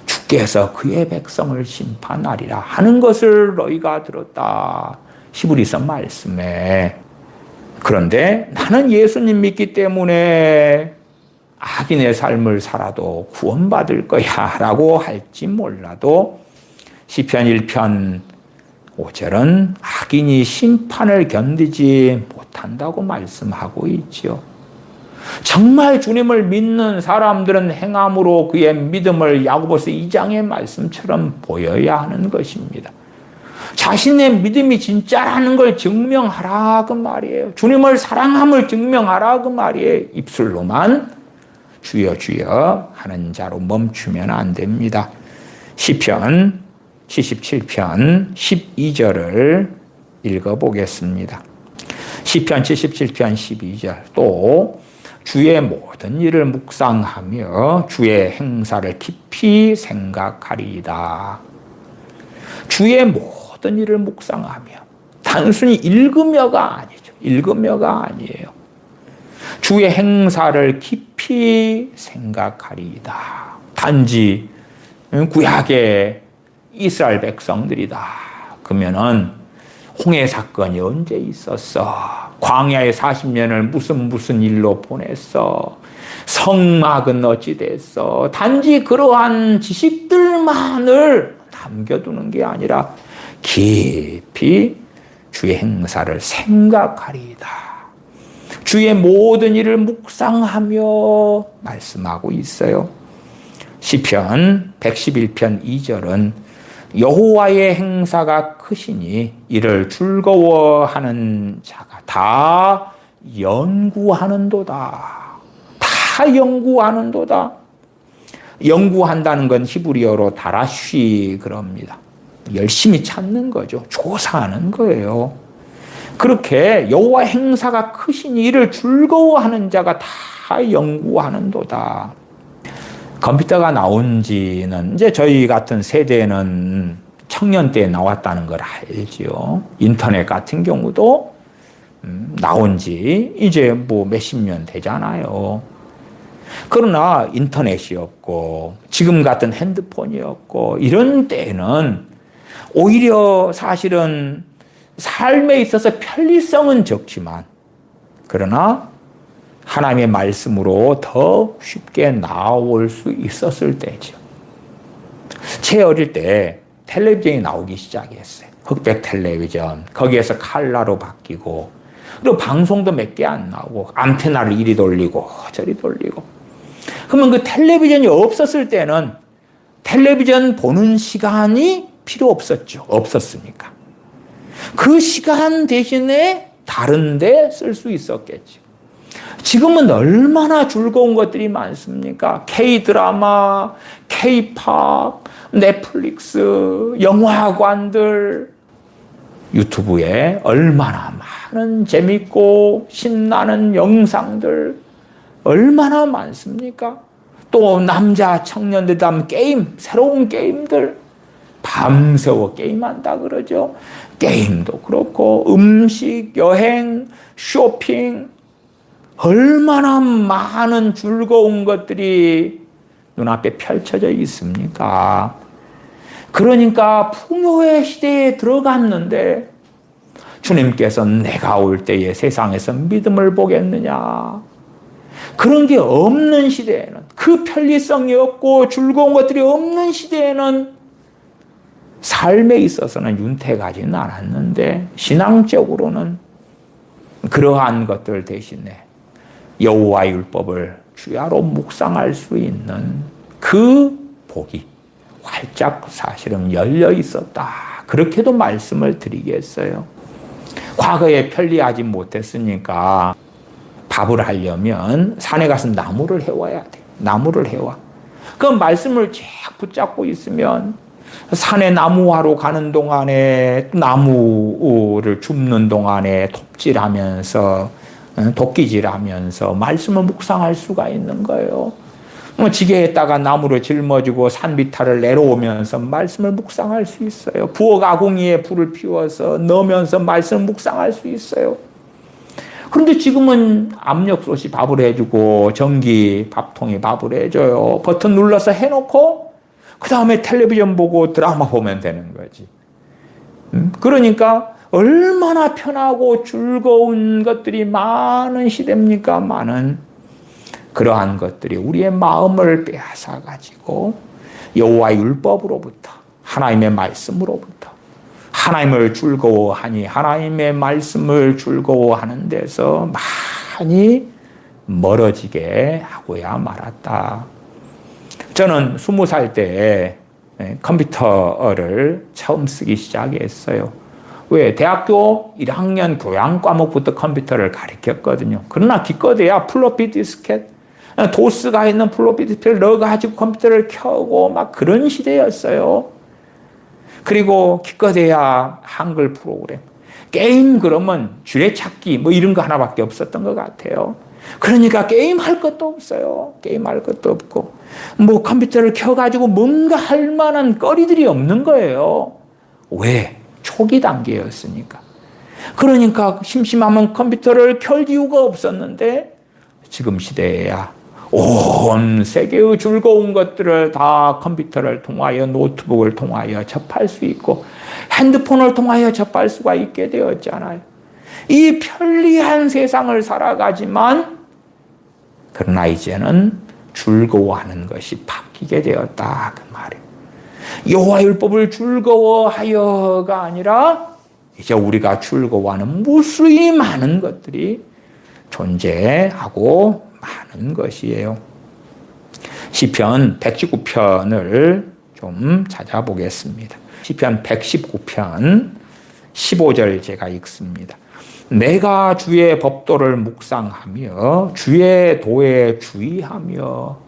주께서 그의 백성을 심판하리라 하는 것을 너희가 들었다. 히브리서 말씀에. 그런데 나는 예수님 믿기 때문에 악인의 삶을 살아도 구원받을 거야 라고 할지 몰라도 시편 1편 5절은 악인이 심판을 견디지 못한다고 말씀하고 있지요. 정말 주님을 믿는 사람들은 행함으로 그의 믿음을 야고보서 2장의 말씀처럼 보여야 하는 것입니다. 자신의 믿음이 진짜라는 걸 증명하라 그 말이에요. 주님을 사랑함을 증명하라 그 말이에요. 입술로만 주여 주여 하는 자로 멈추면 안 됩니다. 시편 77편 12절을 읽어보겠습니다. 시편 77편 12절 또 주의 모든 일을 묵상하며 주의 행사를 깊이 생각하리이다. 주의 모든 일을 묵상하며 단순히 읽으며가 아니죠. 읽으며가 아니에요. 주의 행사를 깊이 생각하리이다. 단지 구약의 이스라엘 백성들이다. 그러면은 홍해 사건이 언제 있었어? 광야에 40년을 무슨 일로 보냈어? 성막은 어찌 됐어? 단지 그러한 지식들만을 남겨두는 게 아니라 깊이 주의 행사를 생각하리이다. 주의 모든 일을 묵상하며 말씀하고 있어요. 시편 111편 2절은 여호와의 행사가 크시니 이를 즐거워하는 자가 다 연구하는도다. 다 연구하는도다. 연구한다는 건 히브리어로 다라쉬 그럽니다. 열심히 찾는 거죠. 조사하는 거예요. 그렇게 여호와 행사가 크시니 이를 즐거워하는 자가 다 연구하는도다. 컴퓨터가 나온 지는 이제 저희 같은 세대는 청년 때 나왔다는 걸 알지요. 인터넷 같은 경우도 나온 지 이제 뭐 몇십 년 되잖아요. 그러나 인터넷이 없고 지금 같은 핸드폰이 없고 이런 때는 오히려 사실은 삶에 있어서 편리성은 적지만 그러나 하나님의 말씀으로 더 쉽게 나올 수 있었을 때죠. 제 어릴 때 텔레비전이 나오기 시작했어요. 흑백 텔레비전. 거기에서 칼라로 바뀌고 그리고 방송도 몇 개 안 나오고 안테나를 이리 돌리고 저리 돌리고 그러면 그 텔레비전이 없었을 때는 텔레비전 보는 시간이 필요 없었죠. 없었으니까. 그 시간 대신에 다른 데 쓸 수 있었겠죠. 지금은 얼마나 즐거운 것들이 많습니까? K-드라마, K-팝, 넷플릭스, 영화관들, 유튜브에 얼마나 많은 재밌고 신나는 영상들 얼마나 많습니까? 또 남자 청년들 다음 게임, 새로운 게임들 밤새워 게임한다 그러죠. 게임도 그렇고 음식, 여행, 쇼핑 얼마나 많은 즐거운 것들이 눈앞에 펼쳐져 있습니까? 그러니까 풍요의 시대에 들어갔는데 주님께서 내가 올 때에 세상에서 믿음을 보겠느냐? 그런 게 없는 시대에는 그 편리성이 없고 즐거운 것들이 없는 시대에는 삶에 있어서는 윤택하지는 않았는데 신앙적으로는 그러한 것들 대신에 여호와의 율법을 주야로 묵상할 수 있는 그 복이 활짝 사실은 열려 있었다. 그렇게도 말씀을 드리겠어요. 과거에 편리하지 못했으니까 밥을 하려면 산에 가서 나무를 해와야 돼. 나무를 해와. 그 말씀을 쫙 붙잡고 있으면 산에 나무하러 가는 동안에 나무를 줍는 동안에 도끼질하면서 말씀을 묵상할 수가 있는 거예요. 지게에다가 나무를 짊어지고 산비탈을 내려오면서 말씀을 묵상할 수 있어요. 부엌 아궁이에 불을 피워서 넣으면서 말씀을 묵상할 수 있어요. 그런데 지금은 압력솥이 밥을 해주고 전기 밥통이 밥을 해줘요. 버튼 눌러서 해놓고 그 다음에 텔레비전 보고 드라마 보면 되는 거지. 그러니까 얼마나 편하고 즐거운 것들이 많은 시대입니까? 많은 그러한 것들이 우리의 마음을 빼앗아가지고 여호와의 율법으로부터 하나님의 말씀으로부터 하나님을 즐거워하니 하나님의 말씀을 즐거워하는 데서 많이 멀어지게 하고야 말았다. 저는 20살 때 컴퓨터를 처음 쓰기 시작했어요. 왜? 대학교 1학년 교양 과목부터 컴퓨터를 가르쳤거든요. 그러나 기껏해야 플로피 디스켓, 도스가 있는 플로피 디스켓을 넣어가지고 컴퓨터를 켜고 막 그런 시대였어요. 그리고 기껏해야 한글 프로그램, 게임 그러면 쥐레찾기 뭐 이런 거 하나밖에 없었던 것 같아요. 그러니까 게임할 것도 없어요. 게임할 것도 없고 뭐 컴퓨터를 켜가지고 뭔가 할 만한 거리들이 없는 거예요. 왜? 초기 단계였으니까. 그러니까 심심하면 컴퓨터를 켤 이유가 없었는데 지금 시대에야 온 세계의 즐거운 것들을 다 컴퓨터를 통하여 노트북을 통하여 접할 수 있고 핸드폰을 통하여 접할 수가 있게 되었잖아요. 이 편리한 세상을 살아가지만 그러나 이제는 즐거워하는 것이 바뀌게 되었다 그 말이에요. 여호와 율법을 즐거워하여가 아니라 이제 우리가 즐거워하는 무수히 많은 것들이 존재하고 많은 것이에요. 시편 119편을 좀 찾아보겠습니다. 시편 119편 15절 제가 읽습니다. 내가 주의 법도를 묵상하며 주의 도에 주의하며.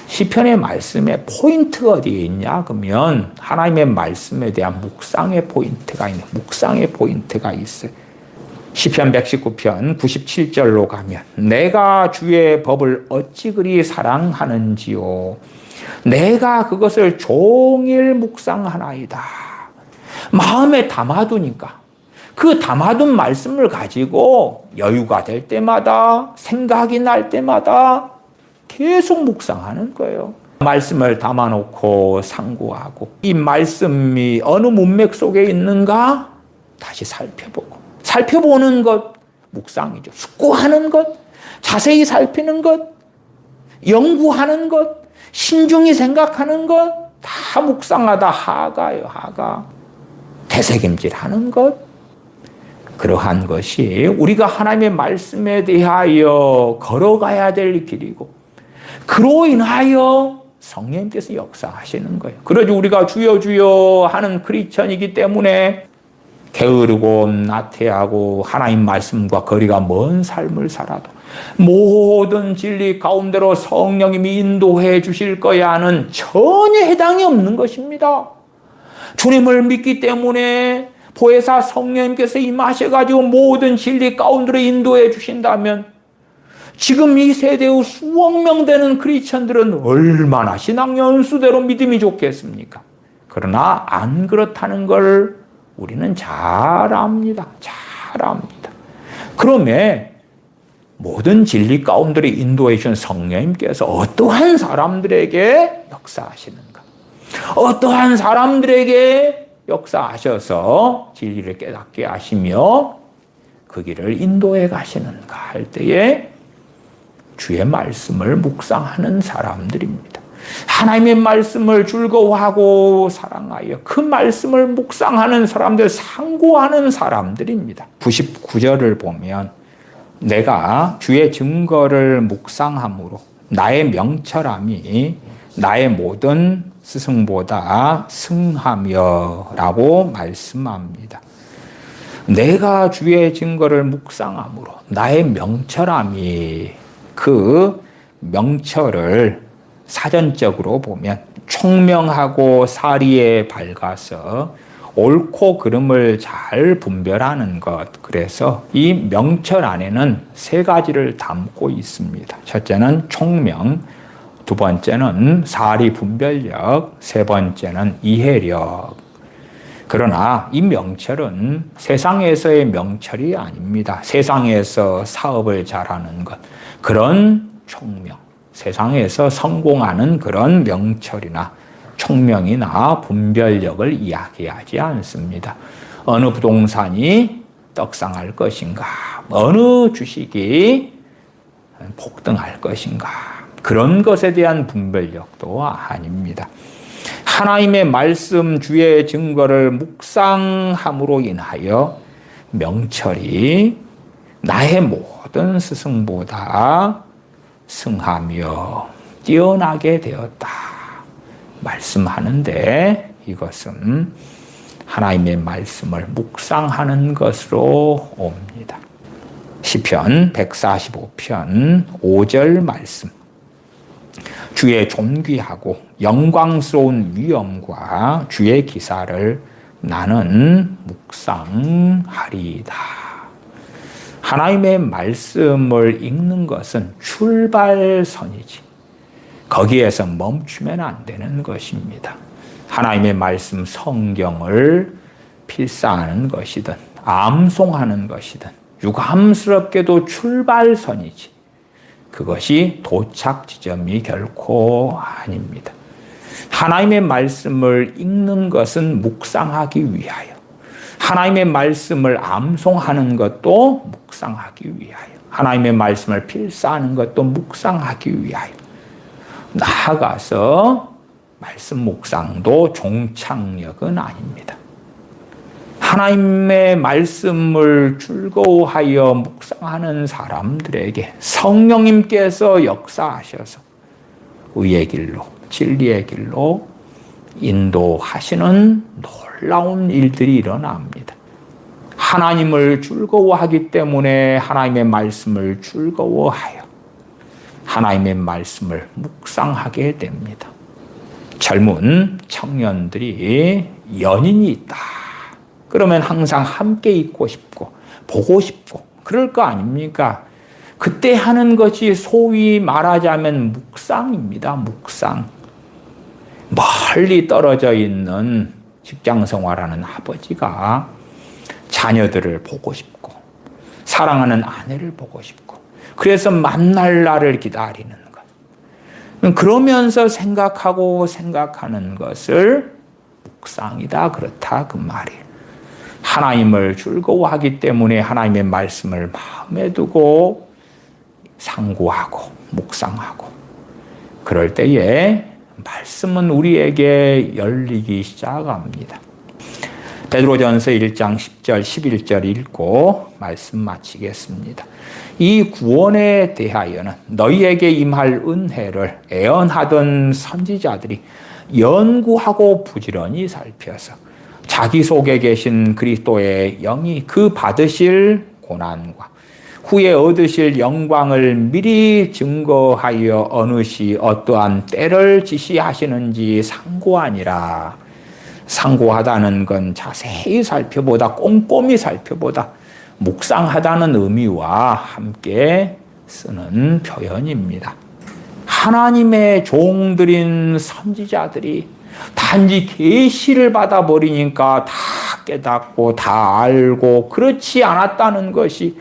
시편의 말씀에 포인트가 어디에 있냐? 그러면 하나님의 말씀에 대한 묵상의 포인트가 있는 묵상의 포인트가 있어요. 시편 119편 97절로 가면 내가 주의 법을 어찌 그리 사랑하는지요. 내가 그것을 종일 묵상하나이다. 마음에 담아두니까 그 담아둔 말씀을 가지고 여유가 될 때마다 생각이 날 때마다 계속 묵상하는 거예요. 말씀을 담아놓고 상고하고 이 말씀이 어느 문맥 속에 있는가 다시 살펴보는 것 묵상이죠. 숙고하는 것, 자세히 살피는 것, 연구하는 것, 신중히 생각하는 것 다 묵상하다 하가요. 하가. 되새김질하는 것. 그러한 것이 우리가 하나님의 말씀에 대하여 걸어가야 될 길이고 그로 인하여 성령님께서 역사하시는 거예요. 그러지 우리가 주여 주여 하는 크리스천이기 때문에 게으르고 나태하고 하나님 말씀과 거리가 먼 삶을 살아도 모든 진리 가운데로 성령님이 인도해 주실 거야는 전혀 해당이 없는 것입니다. 주님을 믿기 때문에 보혜사 성령님께서 임하셔가지고 모든 진리 가운데로 인도해 주신다면 지금 이 세대의 수억 명 되는 크리스천들은 얼마나 신앙 연수대로 믿음이 좋겠습니까? 그러나 안 그렇다는 걸 우리는 잘 압니다. 잘 압니다. 그러면 모든 진리 가운데로 인도해 주신 성령님께서 어떠한 사람들에게 역사하시는가? 어떠한 사람들에게 역사하셔서 진리를 깨닫게 하시며 그 길을 인도해 가시는가 할 때에 주의 말씀을 묵상하는 사람들입니다. 하나님의 말씀을 즐거워하고 사랑하여 그 말씀을 묵상하는 사람들, 상고하는 사람들입니다. 99절을 보면 내가 주의 증거를 묵상함으로 나의 명철함이 나의 모든 스승보다 승하며 라고 말씀합니다. 내가 주의 증거를 묵상함으로 나의 명철함이 그 명철을 사전적으로 보면 총명하고 사리에 밝아서 옳고 그름을 잘 분별하는 것. 그래서 이 명철 안에는 세 가지를 담고 있습니다. 첫째는 총명, 두 번째는 사리 분별력, 세 번째는 이해력. 그러나 이 명철은 세상에서의 명철이 아닙니다. 세상에서 사업을 잘하는 것, 그런 총명, 세상에서 성공하는 그런 명철이나 총명이나 분별력을 이야기하지 않습니다. 어느 부동산이 떡상할 것인가, 어느 주식이 폭등할 것인가, 그런 것에 대한 분별력도 아닙니다. 하나님의 말씀 주의 증거를 묵상함으로 인하여 명철이 나의 모든 스승보다 승하며 뛰어나게 되었다 말씀하는데, 이것은 하나님의 말씀을 묵상하는 것으로 옵니다. 시편 145편 5절 말씀. 주의 존귀하고 영광스러운 위엄과 주의 기사를 나는 묵상하리이다. 하나님의 말씀을 읽는 것은 출발선이지, 거기에서 멈추면 안 되는 것입니다. 하나님의 말씀 성경을 필사하는 것이든 암송하는 것이든 유감스럽게도 출발선이지, 그것이 도착 지점이 결코 아닙니다. 하나님의 말씀을 읽는 것은 묵상하기 위하여, 하나님의 말씀을 암송하는 것도 묵상하기 위하여, 하나님의 말씀을 필사하는 것도 묵상하기 위하여, 나아가서 말씀 묵상도 종착역은 아닙니다. 하나님의 말씀을 즐거워하여 묵상하는 사람들에게 성령님께서 역사하셔서 의의 길로, 진리의 길로 인도하시는 놀라운 일들이 일어납니다. 하나님을 즐거워하기 때문에 하나님의 말씀을 즐거워하여 하나님의 말씀을 묵상하게 됩니다. 젊은 청년들이 연인이 있다 그러면 항상 함께 있고 싶고 보고 싶고 그럴 거 아닙니까? 그때 하는 것이 소위 말하자면 묵상입니다. 묵상. 멀리 떨어져 있는 직장 생활하는 아버지가 자녀들을 보고 싶고 사랑하는 아내를 보고 싶고 그래서 만날 날을 기다리는 것. 그러면서 생각하는 것을 묵상이다, 그렇다 그 말이에요. 하나님을 즐거워하기 때문에 하나님의 말씀을 마음에 두고 상고하고 묵상하고, 그럴 때에 말씀은 우리에게 열리기 시작합니다. 베드로전서 1장 10절 11절 읽고 말씀 마치겠습니다. 이 구원에 대하여는 너희에게 임할 은혜를 애언하던 선지자들이 연구하고 부지런히 살펴서 자기 속에 계신 그리스도의 영이 그 받으실 고난과 후에 얻으실 영광을 미리 증거하여 어느 시 어떠한 때를 지시하시는지 상고하니라. 상고하다는 건 자세히 살펴보다, 꼼꼼히 살펴보다, 묵상하다는 의미와 함께 쓰는 표현입니다. 하나님의 종들인 선지자들이 단지 계시를 받아버리니까 다 깨닫고 다 알고 그렇지 않았다는 것이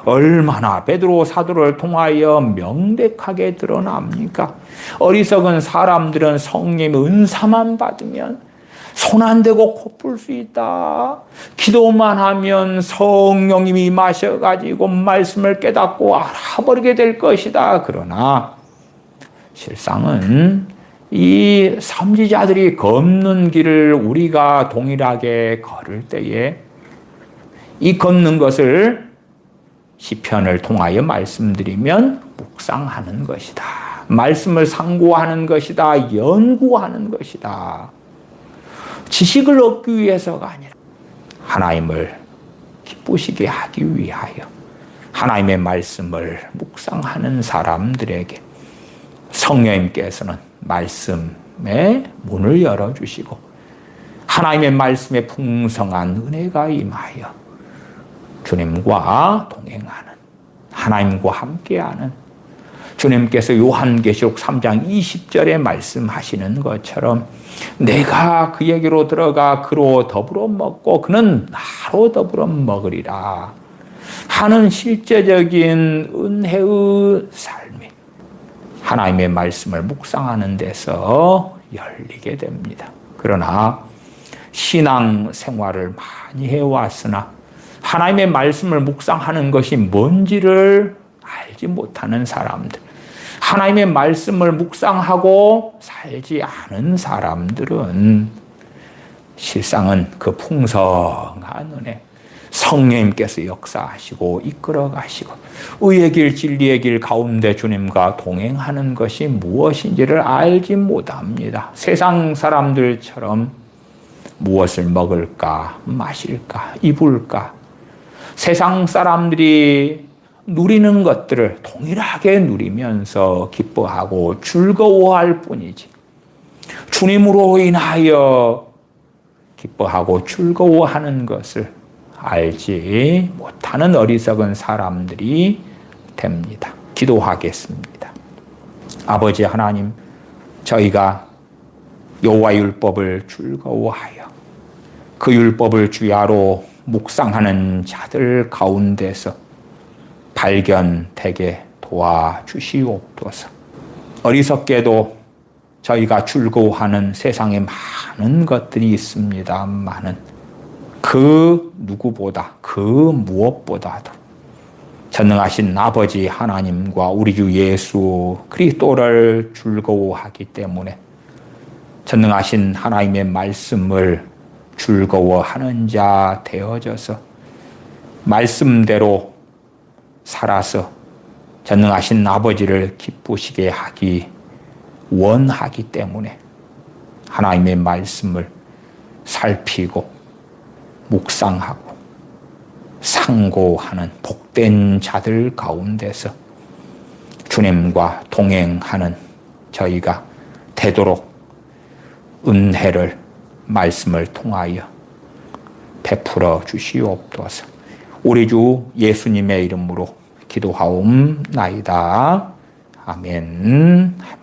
얼마나 베드로 사도를 통하여 명백하게 드러납니까? 어리석은 사람들은 성령의 은사만 받으면 손 안 대고 코 풀 수 있다. 기도만 하면 성령님이 임하셔가지고 말씀을 깨닫고 알아버리게 될 것이다. 그러나 실상은 이 선지자들이 걷는 길을 우리가 동일하게 걸을 때에 이 걷는 것을 시편을 통하여 말씀드리면 묵상하는 것이다. 말씀을 상고하는 것이다. 연구하는 것이다. 지식을 얻기 위해서가 아니라 하나님을 기쁘시게 하기 위하여 하나님의 말씀을 묵상하는 사람들에게 성령님께서는 말씀 문을 열어주시고 하나님의 말씀에 풍성한 은혜가 임하여 주님과 동행하는, 하나님과 함께하는, 주님께서 요한계시록 3장 20절에 말씀하시는 것처럼 내가 그에게로 들어가 그로 더불어 먹고 그는 나로 더불어 먹으리라 하는 실제적인 은혜의 삶이 하나님의 말씀을 묵상하는 데서 열리게 됩니다. 그러나 신앙 생활을 많이 해왔으나 하나님의 말씀을 묵상하는 것이 뭔지를 알지 못하는 사람들, 하나님의 말씀을 묵상하고 살지 않은 사람들은 실상은 그 풍성한 은혜, 성령님께서 역사하시고 이끌어가시고 의의 길 진리의 길 가운데 주님과 동행하는 것이 무엇인지를 알지 못합니다. 세상 사람들처럼 무엇을 먹을까, 마실까, 입을까, 세상 사람들이 누리는 것들을 동일하게 누리면서 기뻐하고 즐거워할 뿐이지 주님으로 인하여 기뻐하고 즐거워하는 것을 알지 못하는 어리석은 사람들이 됩니다. 기도하겠습니다. 아버지 하나님, 저희가 여호와 율법을 즐거워하여 그 율법을 주야로 묵상하는 자들 가운데서 발견되게 도와주시옵소서. 어리석게도 저희가 즐거워하는 세상에 많은 것들이 있습니다만은 그 누구보다 그 무엇보다도 전능하신 아버지 하나님과 우리 주 예수 그리스도를 즐거워하기 때문에 전능하신 하나님의 말씀을 즐거워하는 자 되어져서 말씀대로 살아서 전능하신 아버지를 기쁘시게 하기 원하기 때문에 하나님의 말씀을 살피고 묵상하고 상고하는 복된 자들 가운데서 주님과 동행하는 저희가 되도록 은혜를 말씀을 통하여 베풀어 주시옵소서. 우리 주 예수님의 이름으로 기도하옵나이다. 아멘. 아멘.